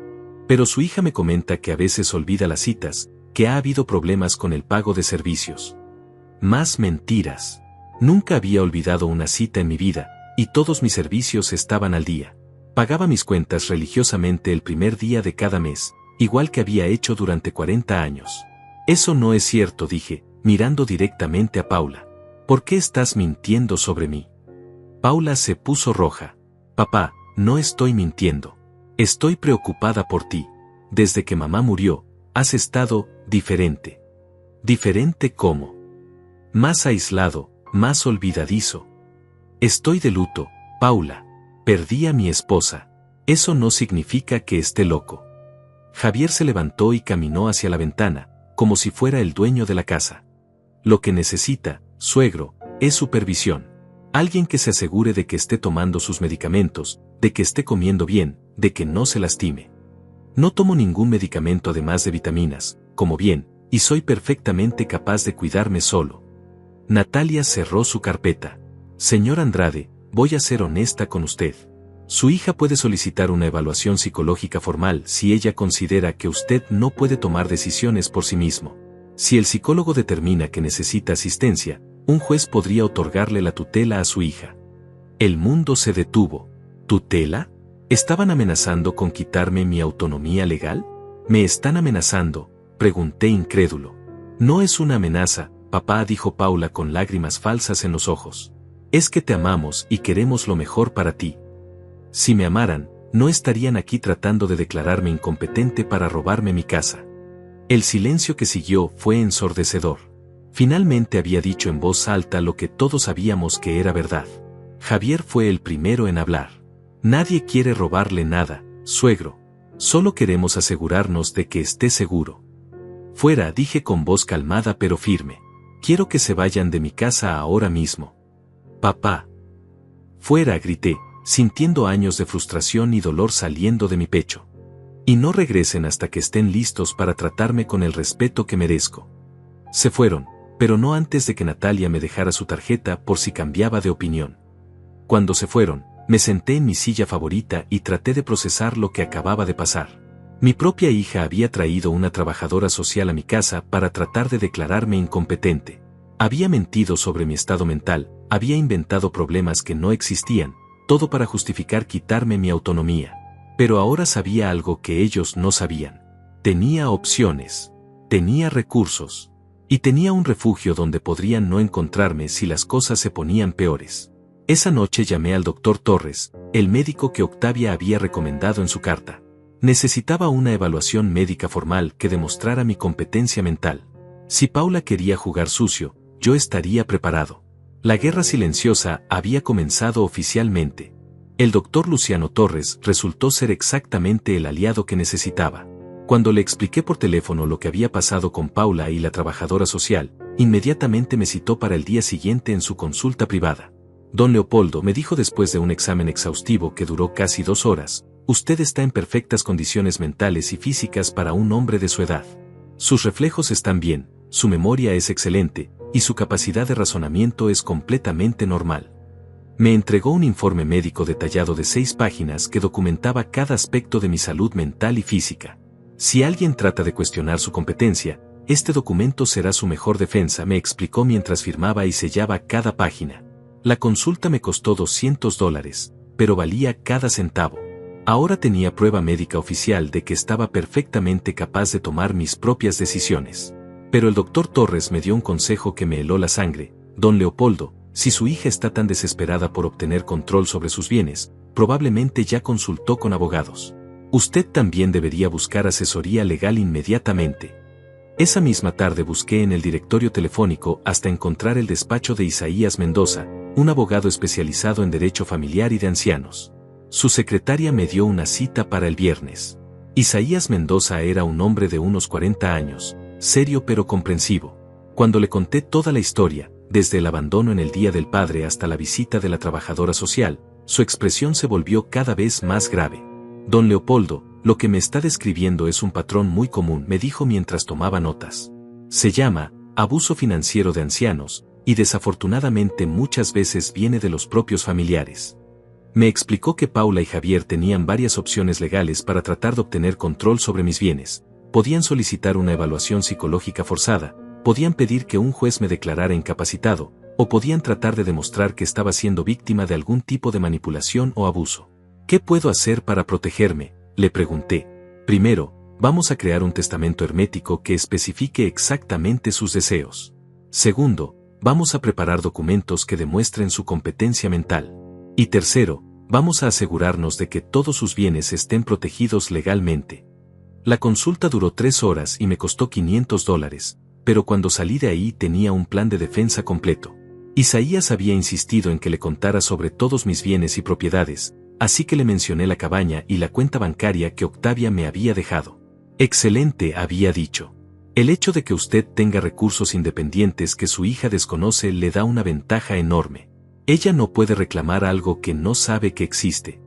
A: «Pero su hija me comenta que a veces olvida las citas, que ha habido problemas con el pago de servicios». Más mentiras. Nunca había olvidado una cita en mi vida, y todos mis servicios estaban al día. Pagaba mis cuentas religiosamente el primer día de cada mes, igual que había hecho durante 40 años. Eso no es cierto, dije, mirando directamente a Paula. ¿Por qué estás mintiendo sobre mí? Paula se puso roja. Papá, no estoy mintiendo. Estoy preocupada por ti. Desde que mamá murió, has estado diferente. ¿Diferente cómo? Más aislado, más olvidadizo. Estoy de luto, Paula. Perdí a mi esposa. Eso no significa que esté loco. Javier se levantó y caminó hacia la ventana, como si fuera el dueño de la casa. Lo que necesita, suegro, es supervisión. Alguien que se asegure de que esté tomando sus medicamentos, de que esté comiendo bien, de que no se lastime. No tomo ningún medicamento además de vitaminas, como bien, y soy perfectamente capaz de cuidarme solo. Natalia cerró su carpeta. Señor Andrade, voy a ser honesta con usted. Su hija puede solicitar una evaluación psicológica formal si ella considera que usted no puede tomar decisiones por sí mismo. Si el psicólogo determina que necesita asistencia, un juez podría otorgarle la tutela a su hija. El mundo se detuvo. ¿Tutela? ¿Estaban amenazando con quitarme mi autonomía legal? ¿Me están amenazando?, pregunté incrédulo. No es una amenaza, papá, dijo Paula con lágrimas falsas en los ojos. Es que te amamos y queremos lo mejor para ti. Si me amaran, no estarían aquí tratando de declararme incompetente para robarme mi casa. El silencio que siguió fue ensordecedor. Finalmente había dicho en voz alta lo que todos sabíamos que era verdad. Javier fue el primero en hablar. Nadie quiere robarle nada, suegro. Solo queremos asegurarnos de que esté seguro. Fuera, dije con voz calmada pero firme. Quiero que se vayan de mi casa ahora mismo. Papá. Fuera, grité, sintiendo años de frustración y dolor saliendo de mi pecho. Y no regresen hasta que estén listos para tratarme con el respeto que merezco. Se fueron, pero no antes de que Natalia me dejara su tarjeta por si cambiaba de opinión. Cuando se fueron, me senté en mi silla favorita y traté de procesar lo que acababa de pasar. Mi propia hija había traído una trabajadora social a mi casa para tratar de declararme incompetente. Había mentido sobre mi estado mental, había inventado problemas que no existían, todo para justificar quitarme mi autonomía. Pero ahora sabía algo que ellos no sabían. Tenía opciones. Tenía recursos. Y tenía un refugio donde podrían no encontrarme si las cosas se ponían peores. Esa noche llamé al doctor Torres, el médico que Octavia había recomendado en su carta. Necesitaba una evaluación médica formal que demostrara mi competencia mental. Si Paula quería jugar sucio, yo estaría preparado. La guerra silenciosa había comenzado oficialmente. El doctor Luciano Torres resultó ser exactamente el aliado que necesitaba. Cuando le expliqué por teléfono lo que había pasado con Paula y la trabajadora social, inmediatamente me citó para el día siguiente en su consulta privada. Don Leopoldo, me dijo después de un examen exhaustivo que duró casi 2 horas, usted está en perfectas condiciones mentales y físicas para un hombre de su edad. Sus reflejos están bien, su memoria es excelente, y su capacidad de razonamiento es completamente normal. Me entregó un informe médico detallado de 6 páginas que documentaba cada aspecto de mi salud mental y física. Si alguien trata de cuestionar su competencia, este documento será su mejor defensa, me explicó mientras firmaba y sellaba cada página. La consulta me costó $200, pero valía cada centavo. Ahora tenía prueba médica oficial de que estaba perfectamente capaz de tomar mis propias decisiones. Pero el doctor Torres me dio un consejo que me heló la sangre. Don Leopoldo, si su hija está tan desesperada por obtener control sobre sus bienes, probablemente ya consultó con abogados. Usted también debería buscar asesoría legal inmediatamente. Esa misma tarde busqué en el directorio telefónico hasta encontrar el despacho de Isaías Mendoza, un abogado especializado en derecho familiar y de ancianos. Su secretaria me dio una cita para el viernes. Isaías Mendoza era un hombre de unos 40 años, serio pero comprensivo. Cuando le conté toda la historia, desde el abandono en el Día del Padre hasta la visita de la trabajadora social, su expresión se volvió cada vez más grave. Don Leopoldo, lo que me está describiendo es un patrón muy común, me dijo mientras tomaba notas. Se llama abuso financiero de ancianos, y desafortunadamente muchas veces viene de los propios familiares. Me explicó que Paula y Javier tenían varias opciones legales para tratar de obtener control sobre mis bienes. Podían solicitar una evaluación psicológica forzada, podían pedir que un juez me declarara incapacitado, o podían tratar de demostrar que estaba siendo víctima de algún tipo de manipulación o abuso. ¿Qué puedo hacer para protegerme?, le pregunté. Primero, vamos a crear un testamento hermético que especifique exactamente sus deseos. Segundo, vamos a preparar documentos que demuestren su competencia mental. Y tercero, vamos a asegurarnos de que todos sus bienes estén protegidos legalmente. La consulta duró 3 horas y me costó $500, pero cuando salí de ahí tenía un plan de defensa completo. Isaías había insistido en que le contara sobre todos mis bienes y propiedades, así que le mencioné la cabaña y la cuenta bancaria que Octavia me había dejado. Excelente, había dicho. El hecho de que usted tenga recursos independientes que su hija desconoce le da una ventaja enorme. Ella no puede reclamar algo que no sabe que existe.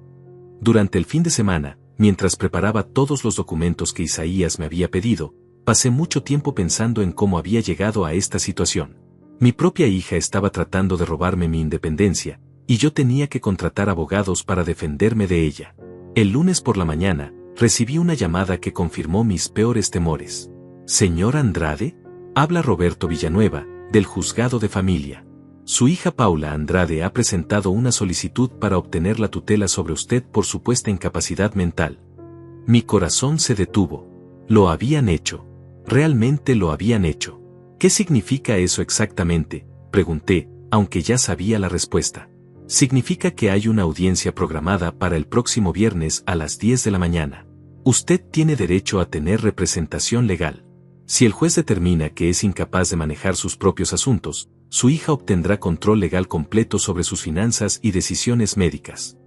A: Durante el fin de semana, mientras preparaba todos los documentos que Isaías me había pedido, pasé mucho tiempo pensando en cómo había llegado a esta situación. Mi propia hija estaba tratando de robarme mi independencia, y yo tenía que contratar abogados para defenderme de ella. El lunes por la mañana, recibí una llamada que confirmó mis peores temores. «¿Señor Andrade?», habla Roberto Villanueva, del juzgado de familia. Su hija Paula Andrade ha presentado una solicitud para obtener la tutela sobre usted por supuesta incapacidad mental. Mi corazón se detuvo. Lo habían hecho. Realmente lo habían hecho. ¿Qué significa eso exactamente?, pregunté, aunque ya sabía la respuesta. Significa que hay una audiencia programada para el próximo viernes a las 10 de la mañana. Usted tiene derecho a tener representación legal. Si el juez determina que es incapaz de manejar sus propios asuntos, su hija obtendrá control legal completo sobre sus finanzas y decisiones médicas.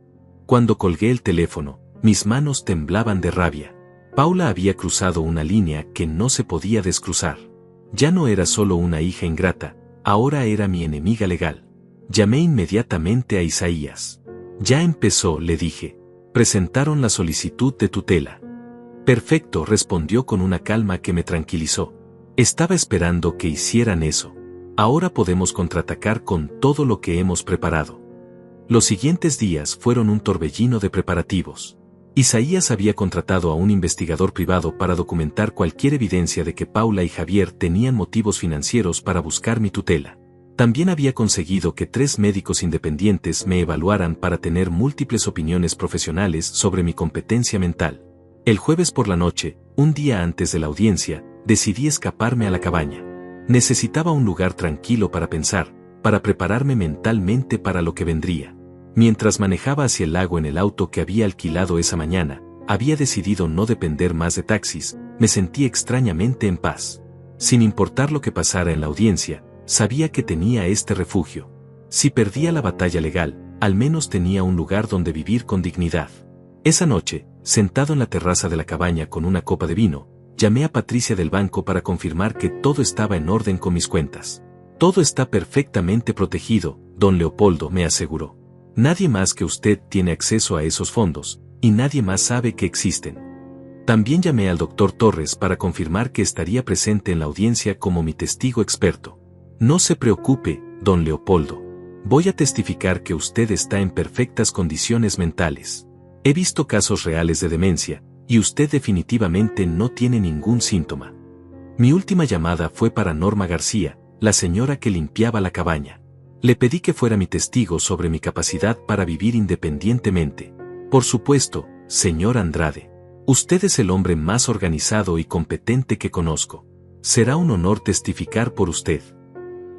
A: Cuando colgué el teléfono, mis manos temblaban de rabia. Paula había cruzado una línea que no se podía descruzar. Ya no era solo una hija ingrata, ahora era mi enemiga legal. Llamé inmediatamente a Isaías. Ya empezó, le dije. Presentaron la solicitud de tutela. Perfecto, respondió con una calma que me tranquilizó. Estaba esperando que hicieran eso. Ahora podemos contraatacar con todo lo que hemos preparado. Los siguientes días fueron un torbellino de preparativos. Isaías había contratado a un investigador privado para documentar cualquier evidencia de que Paula y Javier tenían motivos financieros para buscar mi tutela. También había conseguido que 3 médicos independientes me evaluaran para tener múltiples opiniones profesionales sobre mi competencia mental. El jueves por la noche, un día antes de la audiencia, decidí escaparme a la cabaña. Necesitaba un lugar tranquilo para pensar, para prepararme mentalmente para lo que vendría. Mientras manejaba hacia el lago en el auto que había alquilado esa mañana, había decidido no depender más de taxis, me sentí extrañamente en paz. Sin importar lo que pasara en la audiencia, sabía que tenía este refugio. Si perdía la batalla legal, al menos tenía un lugar donde vivir con dignidad. Esa noche, sentado en la terraza de la cabaña con una copa de vino, llamé a Patricia del banco para confirmar que todo estaba en orden con mis cuentas. Todo está perfectamente protegido, don Leopoldo, me aseguró. Nadie más que usted tiene acceso a esos fondos, y nadie más sabe que existen. También llamé al doctor Torres para confirmar que estaría presente en la audiencia como mi testigo experto. No se preocupe, don Leopoldo. Voy a testificar que usted está en perfectas condiciones mentales. He visto casos reales de demencia, y usted definitivamente no tiene ningún síntoma. Mi última llamada fue para Norma García, la señora que limpiaba la cabaña. Le pedí que fuera mi testigo sobre mi capacidad para vivir independientemente. Por supuesto, señor Andrade. Usted es el hombre más organizado y competente que conozco. Será un honor testificar por usted.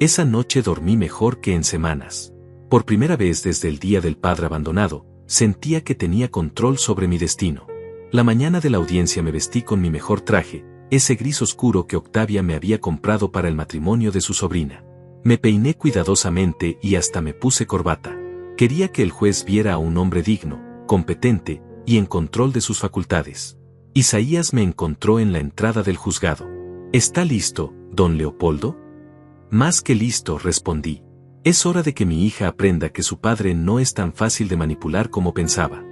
A: Esa noche dormí mejor que en semanas. Por primera vez desde el día del padre abandonado, sentía que tenía control sobre mi destino. La mañana de la audiencia me vestí con mi mejor traje, ese gris oscuro que Octavia me había comprado para el matrimonio de su sobrina. Me peiné cuidadosamente y hasta me puse corbata. Quería que el juez viera a un hombre digno, competente y en control de sus facultades. Isaías me encontró en la entrada del juzgado. ¿Está listo, don Leopoldo? Más que listo, respondí. Es hora de que mi hija aprenda que su padre no es tan fácil de manipular como pensaba.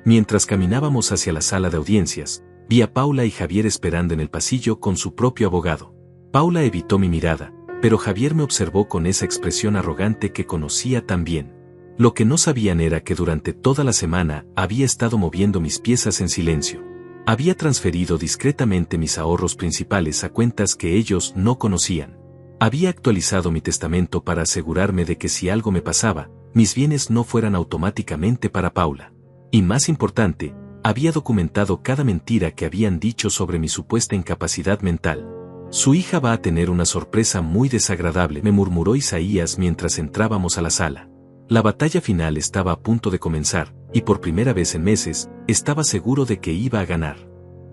A: Mientras caminábamos hacia la sala de audiencias, vi a Paula y Javier esperando en el pasillo con su propio abogado. Paula evitó mi mirada, pero Javier me observó con esa expresión arrogante que conocía tan bien. Lo que no sabían era que durante toda la semana había estado moviendo mis piezas en silencio. Había transferido discretamente mis ahorros principales a cuentas que ellos no conocían. Había actualizado mi testamento para asegurarme de que si algo me pasaba, mis bienes no fueran automáticamente para Paula. Y más importante, había documentado cada mentira que habían dicho sobre mi supuesta incapacidad mental. Su hija va a tener una sorpresa muy desagradable, me murmuró Isaías mientras entrábamos a la sala. La batalla final estaba a punto de comenzar, y por primera vez en meses, estaba seguro de que iba a ganar.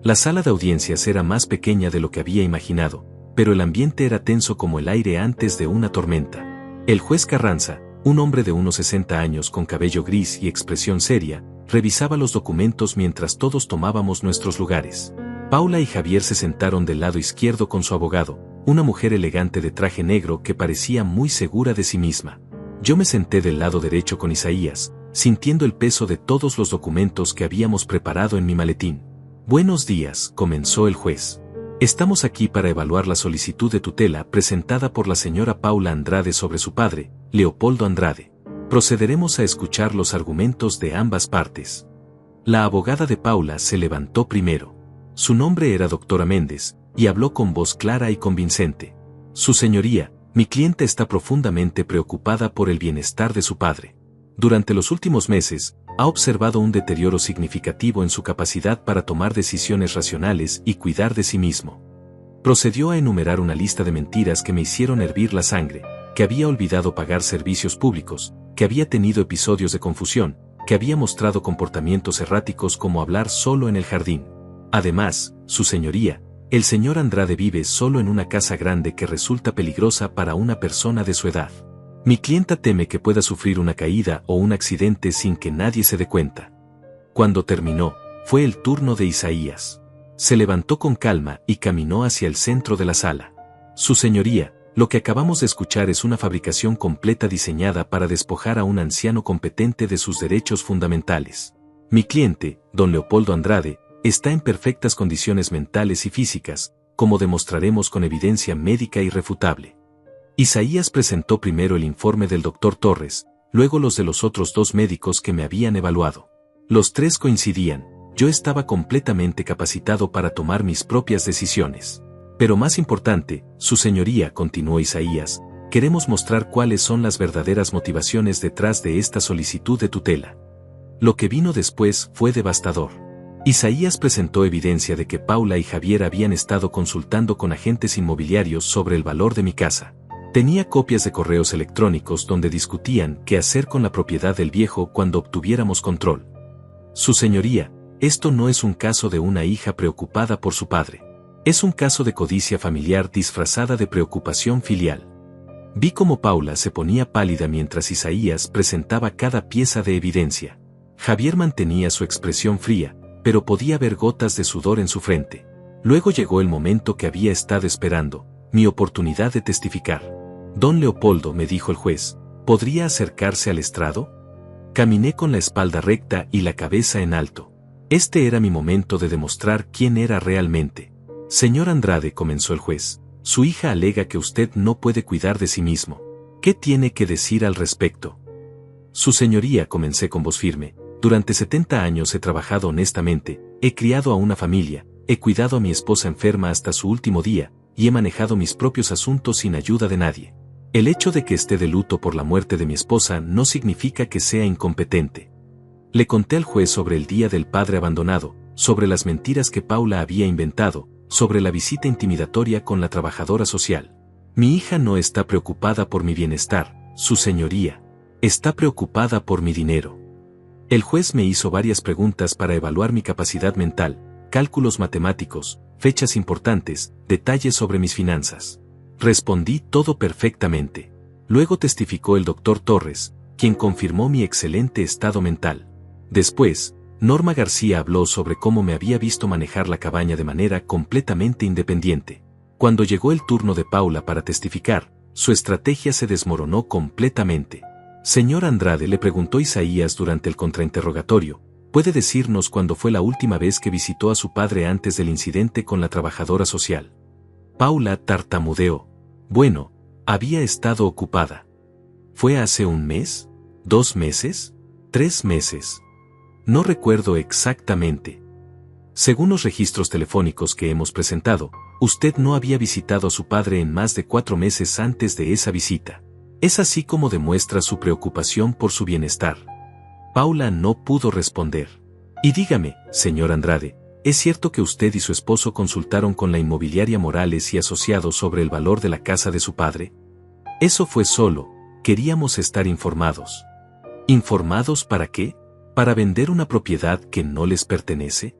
A: La sala de audiencias era más pequeña de lo que había imaginado, pero el ambiente era tenso como el aire antes de una tormenta. El juez Carranza, un hombre de unos 60 años con cabello gris y expresión seria, revisaba los documentos mientras todos tomábamos nuestros lugares. Paula y Javier se sentaron del lado izquierdo con su abogado, una mujer elegante de traje negro que parecía muy segura de sí misma. Yo me senté del lado derecho con Isaías, sintiendo el peso de todos los documentos que habíamos preparado en mi maletín. Buenos días, comenzó el juez. Estamos aquí para evaluar la solicitud de tutela presentada por la señora Paula Andrade sobre su padre, Leopoldo Andrade. Procederemos a escuchar los argumentos de ambas partes. La abogada de Paula se levantó primero. Su nombre era doctora Méndez, y habló con voz clara y convincente. Su señoría, mi clienta está profundamente preocupada por el bienestar de su padre. Durante los últimos meses, ha observado un deterioro significativo en su capacidad para tomar decisiones racionales y cuidar de sí mismo. Procedió a enumerar una lista de mentiras que me hicieron hervir la sangre, que había olvidado pagar servicios públicos, que había tenido episodios de confusión, que había mostrado comportamientos erráticos como hablar solo en el jardín. Además, su señoría, el señor Andrade vive solo en una casa grande que resulta peligrosa para una persona de su edad. Mi clienta teme que pueda sufrir una caída o un accidente sin que nadie se dé cuenta. Cuando terminó, fue el turno de Isaías. Se levantó con calma y caminó hacia el centro de la sala. Su señoría, lo que acabamos de escuchar es una fabricación completa diseñada para despojar a un anciano competente de sus derechos fundamentales. Mi cliente, don Leopoldo Andrade, está en perfectas condiciones mentales y físicas, como demostraremos con evidencia médica irrefutable. Isaías presentó primero el informe del doctor Torres, luego los de los otros dos médicos que me habían evaluado. Los tres coincidían, yo estaba completamente capacitado para tomar mis propias decisiones. Pero más importante, su señoría, continuó Isaías, queremos mostrar cuáles son las verdaderas motivaciones detrás de esta solicitud de tutela. Lo que vino después fue devastador. Isaías presentó evidencia de que Paula y Javier habían estado consultando con agentes inmobiliarios sobre el valor de mi casa. Tenía copias de correos electrónicos donde discutían qué hacer con la propiedad del viejo cuando obtuviéramos control. Su señoría, esto no es un caso de una hija preocupada por su padre. Es un caso de codicia familiar disfrazada de preocupación filial. Vi cómo Paula se ponía pálida mientras Isaías presentaba cada pieza de evidencia. Javier mantenía su expresión fría, pero podía ver gotas de sudor en su frente. Luego llegó el momento que había estado esperando, mi oportunidad de testificar. Don Leopoldo, me dijo el juez, ¿podría acercarse al estrado? Caminé con la espalda recta y la cabeza en alto. Este era mi momento de demostrar quién era realmente. Señor Andrade, comenzó el juez, su hija alega que usted no puede cuidar de sí mismo. ¿Qué tiene que decir al respecto? Su señoría, comencé con voz firme, durante 70 años he trabajado honestamente, he criado a una familia, he cuidado a mi esposa enferma hasta su último día, y he manejado mis propios asuntos sin ayuda de nadie. El hecho de que esté de luto por la muerte de mi esposa no significa que sea incompetente. Le conté al juez sobre el día del padre abandonado, sobre las mentiras que Paula había inventado, sobre la visita intimidatoria con la trabajadora social. Mi hija no está preocupada por mi bienestar, su señoría. Está preocupada por mi dinero. El juez me hizo varias preguntas para evaluar mi capacidad mental, cálculos matemáticos, fechas importantes, detalles sobre mis finanzas. Respondí todo perfectamente. Luego testificó el doctor Torres, quien confirmó mi excelente estado mental. Después, Norma García habló sobre cómo me había visto manejar la cabaña de manera completamente independiente. Cuando llegó el turno de Paula para testificar, su estrategia se desmoronó completamente. Señor Andrade, le preguntó Isaías durante el contrainterrogatorio, ¿puede decirnos cuándo fue la última vez que visitó a su padre antes del incidente con la trabajadora social? Paula tartamudeó. Bueno, había estado ocupada. ¿Fue hace un mes? ¿2 meses? ¿3 meses? No recuerdo exactamente. Según los registros telefónicos que hemos presentado, usted no había visitado a su padre en más de 4 meses antes de esa visita. Es así como demuestra su preocupación por su bienestar. Paula no pudo responder. Y dígame, señor Andrade, ¿es cierto que usted y su esposo consultaron con la inmobiliaria Morales y Asociados sobre el valor de la casa de su padre? Eso fue solo, queríamos estar informados. ¿Informados para qué? ¿Para vender una propiedad que no les pertenece?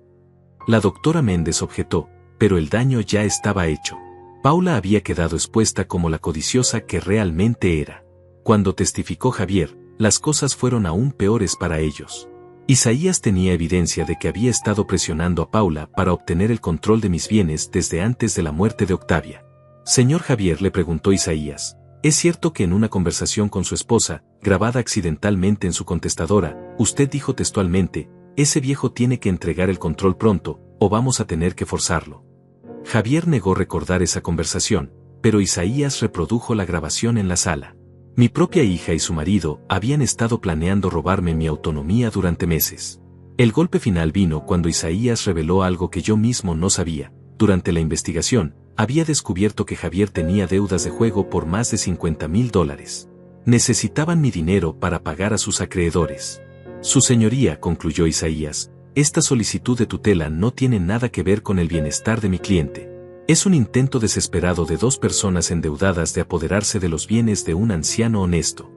A: La doctora Méndez objetó, pero el daño ya estaba hecho. Paula había quedado expuesta como la codiciosa que realmente era. Cuando testificó Javier, las cosas fueron aún peores para ellos. Isaías tenía evidencia de que había estado presionando a Paula para obtener el control de mis bienes desde antes de la muerte de Octavia. Señor Javier, le preguntó Isaías, ¿es cierto que en una conversación con su esposa, grabada accidentalmente en su contestadora, usted dijo textualmente, ese viejo tiene que entregar el control pronto, o vamos a tener que forzarlo? Javier negó recordar esa conversación, pero Isaías reprodujo la grabación en la sala. Mi propia hija y su marido habían estado planeando robarme mi autonomía durante meses. El golpe final vino cuando Isaías reveló algo que yo mismo no sabía. Durante la investigación, había descubierto que Javier tenía deudas de juego por más de $50,000. Necesitaban mi dinero para pagar a sus acreedores. Su señoría, concluyó Isaías, esta solicitud de tutela no tiene nada que ver con el bienestar de mi cliente. Es un intento desesperado de 2 personas endeudadas de apoderarse de los bienes de un anciano honesto.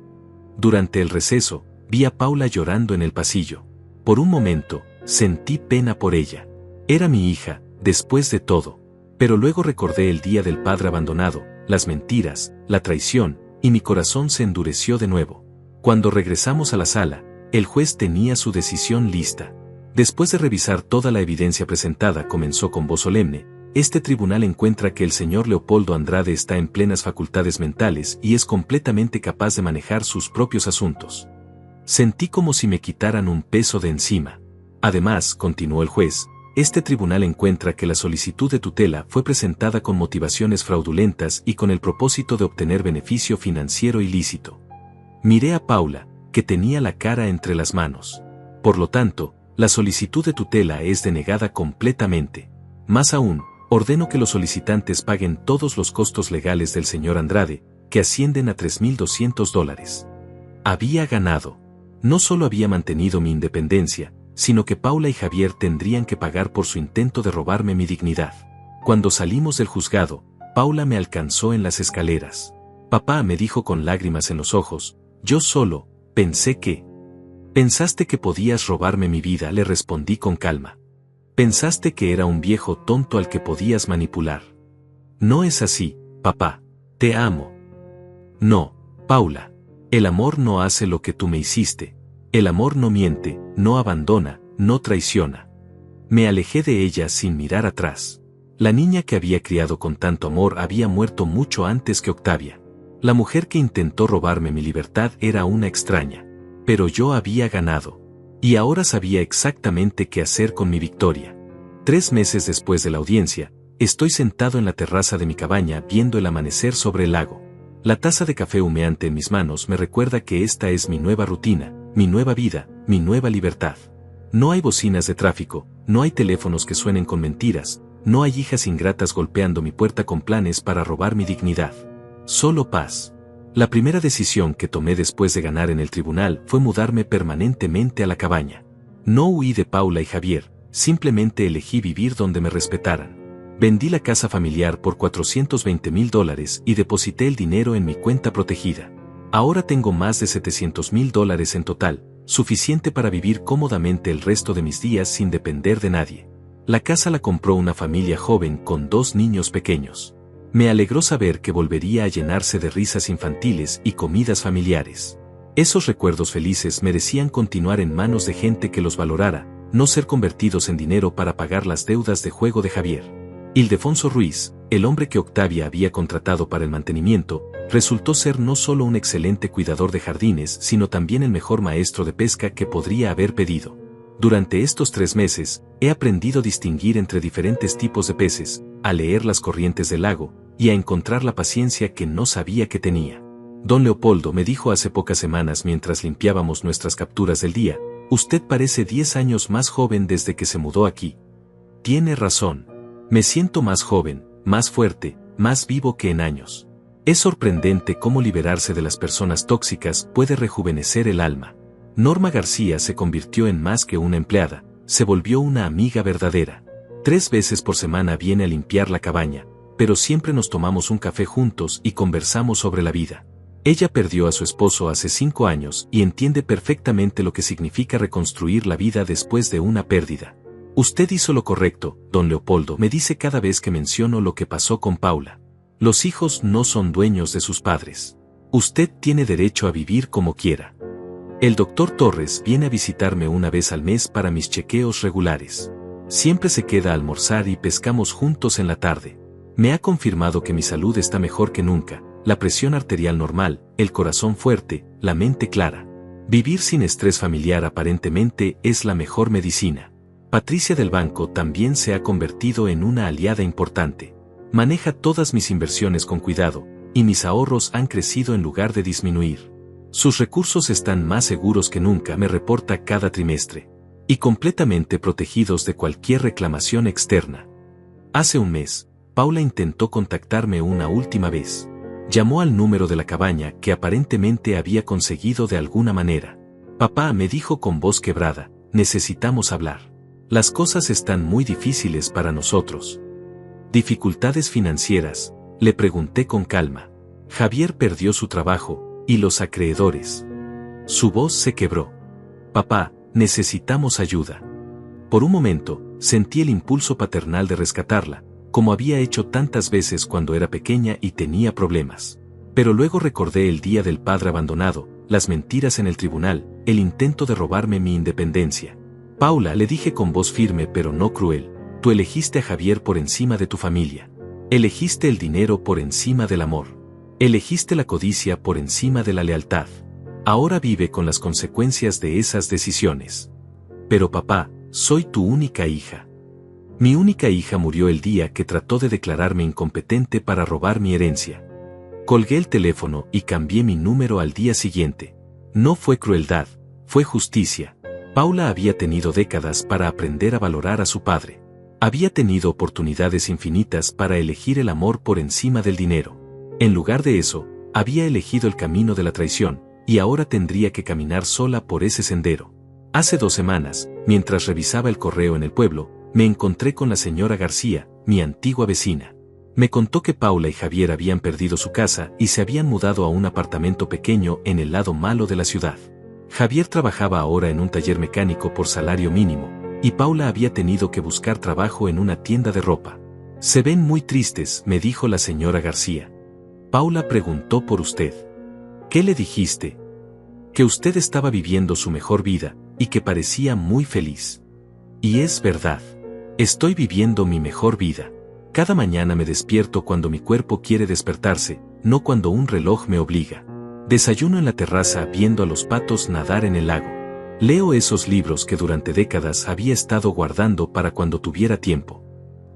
A: Durante el receso, vi a Paula llorando en el pasillo. Por un momento, sentí pena por ella. Era mi hija, después de todo. Pero luego recordé el día del padre abandonado, las mentiras, la traición, y mi corazón se endureció de nuevo. Cuando regresamos a la sala, el juez tenía su decisión lista. Después de revisar toda la evidencia presentada, comenzó con voz solemne. Este tribunal encuentra que el señor Leopoldo Andrade está en plenas facultades mentales y es completamente capaz de manejar sus propios asuntos. Sentí como si me quitaran un peso de encima. Además, continuó el juez, este tribunal encuentra que la solicitud de tutela fue presentada con motivaciones fraudulentas y con el propósito de obtener beneficio financiero ilícito. Miré a Paula, que tenía la cara entre las manos. Por lo tanto, la solicitud de tutela es denegada completamente. Más aún, ordeno que los solicitantes paguen todos los costos legales del señor Andrade, que ascienden a $3,200. Había ganado. No solo había mantenido mi independencia, sino que Paula y Javier tendrían que pagar por su intento de robarme mi dignidad. Cuando salimos del juzgado, Paula me alcanzó en las escaleras. Papá, me dijo con lágrimas en los ojos, yo solo, pensé que... Pensaste que podías robarme mi vida, le respondí con calma. Pensaste que era un viejo tonto al que podías manipular. No es así, papá. Te amo. No, Paula. El amor no hace lo que tú me hiciste. El amor no miente, no abandona, no traiciona. Me alejé de ella sin mirar atrás. La niña que había criado con tanto amor había muerto mucho antes que Octavia. La mujer que intentó robarme mi libertad era una extraña. Pero yo había ganado. Y ahora sabía exactamente qué hacer con mi victoria. 3 meses después de la audiencia, estoy sentado en la terraza de mi cabaña viendo el amanecer sobre el lago. La taza de café humeante en mis manos me recuerda que esta es mi nueva rutina, mi nueva vida, mi nueva libertad. No hay bocinas de tráfico, no hay teléfonos que suenen con mentiras, no hay hijas ingratas golpeando mi puerta con planes para robar mi dignidad. Solo paz. La primera decisión que tomé después de ganar en el tribunal fue mudarme permanentemente a la cabaña. No huí de Paula y Javier, simplemente elegí vivir donde me respetaran. Vendí la casa familiar por $420,000 y deposité el dinero en mi cuenta protegida. Ahora tengo más de $700,000 en total, suficiente para vivir cómodamente el resto de mis días sin depender de nadie. La casa la compró una familia joven con 2 niños pequeños. Me alegró saber que volvería a llenarse de risas infantiles y comidas familiares. Esos recuerdos felices merecían continuar en manos de gente que los valorara, no ser convertidos en dinero para pagar las deudas de juego de Javier. Ildefonso Ruiz, el hombre que Octavia había contratado para el mantenimiento, resultó ser no solo un excelente cuidador de jardines, sino también el mejor maestro de pesca que podría haber pedido. Durante estos 3 meses, he aprendido a distinguir entre diferentes tipos de peces, a leer las corrientes del lago, y a encontrar la paciencia que no sabía que tenía. Don Leopoldo me dijo hace pocas semanas mientras limpiábamos nuestras capturas del día, usted parece 10 años más joven desde que se mudó aquí. Tiene razón. Me siento más joven, más fuerte, más vivo que en años. Es sorprendente cómo liberarse de las personas tóxicas puede rejuvenecer el alma. Norma García se convirtió en más que una empleada, se volvió una amiga verdadera. 3 veces por semana viene a limpiar la cabaña, pero siempre nos tomamos un café juntos y conversamos sobre la vida. Ella perdió a su esposo hace 5 años y entiende perfectamente lo que significa reconstruir la vida después de una pérdida. Usted hizo lo correcto, don Leopoldo, me dice cada vez que menciono lo que pasó con Paula. Los hijos no son dueños de sus padres. Usted tiene derecho a vivir como quiera. El doctor Torres viene a visitarme una vez al mes para mis chequeos regulares. Siempre se queda a almorzar y pescamos juntos en la tarde. Me ha confirmado que mi salud está mejor que nunca, la presión arterial normal, el corazón fuerte, la mente clara. Vivir sin estrés familiar aparentemente es la mejor medicina. Patricia del banco también se ha convertido en una aliada importante. Maneja todas mis inversiones con cuidado, y mis ahorros han crecido en lugar de disminuir. Sus recursos están más seguros que nunca, me reporta cada trimestre, y completamente protegidos de cualquier reclamación externa. Hace un mes, Paula intentó contactarme una última vez. Llamó al número de la cabaña que aparentemente había conseguido de alguna manera. Papá, me dijo con voz quebrada, necesitamos hablar. Las cosas están muy difíciles para nosotros. ¿Dificultades financieras?, le pregunté con calma. Javier perdió su trabajo, y los acreedores. Su voz se quebró. Papá, necesitamos ayuda. Por un momento, sentí el impulso paternal de rescatarla, como había hecho tantas veces cuando era pequeña y tenía problemas. Pero luego recordé el día del padre abandonado, las mentiras en el tribunal, el intento de robarme mi independencia. Paula, le dije con voz firme pero no cruel, tú elegiste a Javier por encima de tu familia. Elegiste el dinero por encima del amor. Elegiste la codicia por encima de la lealtad. Ahora vive con las consecuencias de esas decisiones. Pero papá, soy tu única hija. Mi única hija murió el día que trató de declararme incompetente para robar mi herencia. Colgué el teléfono y cambié mi número al día siguiente. No fue crueldad, fue justicia. Paula había tenido décadas para aprender a valorar a su padre. Había tenido oportunidades infinitas para elegir el amor por encima del dinero. En lugar de eso, había elegido el camino de la traición, y ahora tendría que caminar sola por ese sendero. Hace 2 semanas, mientras revisaba el correo en el pueblo, me encontré con la señora García, mi antigua vecina. Me contó que Paula y Javier habían perdido su casa y se habían mudado a un apartamento pequeño en el lado malo de la ciudad. Javier trabajaba ahora en un taller mecánico por salario mínimo, y Paula había tenido que buscar trabajo en una tienda de ropa. Se ven muy tristes, me dijo la señora García. Paula preguntó por usted. ¿Qué le dijiste? Que usted estaba viviendo su mejor vida, y que parecía muy feliz. Y es verdad. Estoy viviendo mi mejor vida. Cada mañana me despierto cuando mi cuerpo quiere despertarse, no cuando un reloj me obliga. Desayuno en la terraza viendo a los patos nadar en el lago. Leo esos libros que durante décadas había estado guardando para cuando tuviera tiempo.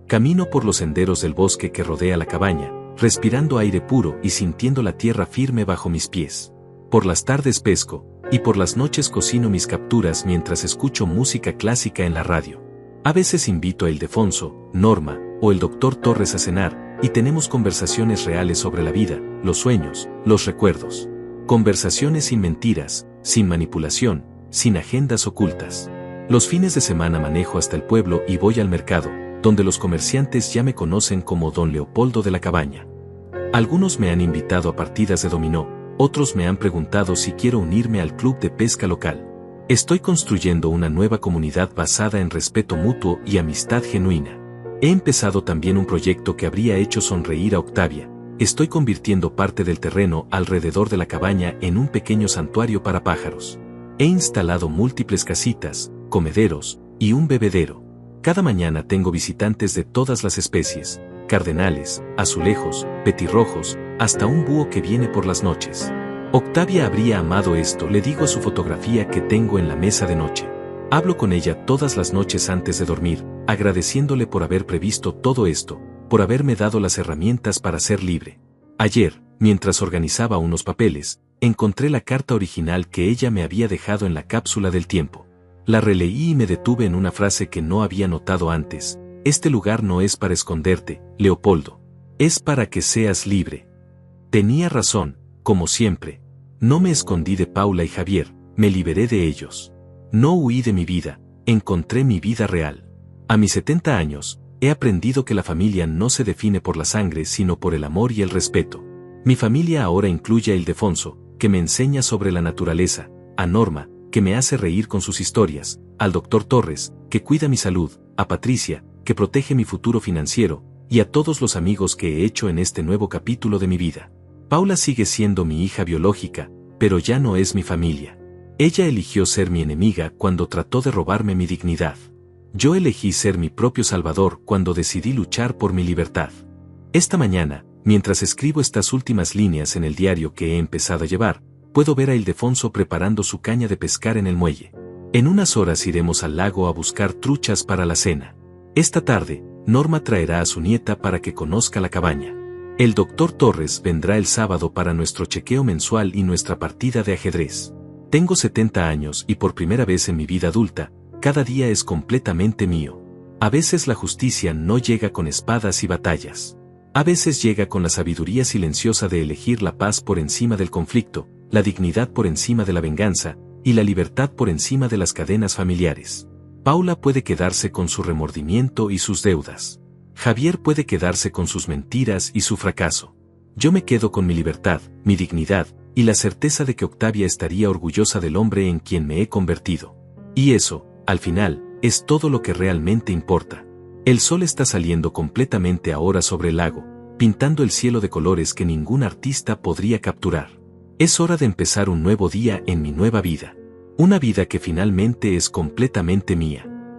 A: Camino por los senderos del bosque que rodea la cabaña, respirando aire puro y sintiendo la tierra firme bajo mis pies. Por las tardes pesco, y por las noches cocino mis capturas mientras escucho música clásica en la radio. A veces invito a Ildefonso, Norma, o el doctor Torres a cenar, y tenemos conversaciones reales sobre la vida, los sueños, los recuerdos. Conversaciones sin mentiras, sin manipulación, sin agendas ocultas. Los fines de semana manejo hasta el pueblo y voy al mercado, donde los comerciantes ya me conocen como don Leopoldo de la Cabaña. Algunos me han invitado a partidas de dominó, otros me han preguntado si quiero unirme al club de pesca local. Estoy construyendo una nueva comunidad basada en respeto mutuo y amistad genuina. He empezado también un proyecto que habría hecho sonreír a Octavia. Estoy convirtiendo parte del terreno alrededor de la cabaña en un pequeño santuario para pájaros. He instalado múltiples casitas, comederos y un bebedero. Cada mañana tengo visitantes de todas las especies, cardenales, azulejos, petirrojos, hasta un búho que viene por las noches. Octavia habría amado esto, le digo a su fotografía que tengo en la mesa de noche. Hablo con ella todas las noches antes de dormir, agradeciéndole por haber previsto todo esto, por haberme dado las herramientas para ser libre. Ayer, mientras organizaba unos papeles, encontré la carta original que ella me había dejado en la cápsula del tiempo. La releí y me detuve en una frase que no había notado antes. Este lugar no es para esconderte, Leopoldo. Es para que seas libre. Tenía razón, como siempre. No me escondí de Paula y Javier, me liberé de ellos. No huí de mi vida, encontré mi vida real. A mis 70 años, he aprendido que la familia no se define por la sangre sino por el amor y el respeto. Mi familia ahora incluye a Ildefonso, que me enseña sobre la naturaleza, a Norma, que me hace reír con sus historias, al doctor Torres, que cuida mi salud, a Patricia, que protege mi futuro financiero, y a todos los amigos que he hecho en este nuevo capítulo de mi vida. Paula sigue siendo mi hija biológica, pero ya no es mi familia. Ella eligió ser mi enemiga cuando trató de robarme mi dignidad. Yo elegí ser mi propio salvador cuando decidí luchar por mi libertad. Esta mañana, mientras escribo estas últimas líneas en el diario que he empezado a llevar, puedo ver a Ildefonso preparando su caña de pescar en el muelle. En unas horas iremos al lago a buscar truchas para la cena. Esta tarde, Norma traerá a su nieta para que conozca la cabaña. El doctor Torres vendrá el sábado para nuestro chequeo mensual y nuestra partida de ajedrez. Tengo 70 años y por primera vez en mi vida adulta, cada día es completamente mío. A veces la justicia no llega con espadas y batallas. A veces llega con la sabiduría silenciosa de elegir la paz por encima del conflicto, la dignidad por encima de la venganza, y la libertad por encima de las cadenas familiares. Paula puede quedarse con su remordimiento y sus deudas. Javier puede quedarse con sus mentiras y su fracaso. Yo me quedo con mi libertad, mi dignidad, y la certeza de que Octavia estaría orgullosa del hombre en quien me he convertido. Y eso, al final, es todo lo que realmente importa. El sol está saliendo completamente ahora sobre el lago, pintando el cielo de colores que ningún artista podría capturar. Es hora de empezar un nuevo día en mi nueva vida. Una vida que finalmente es completamente mía.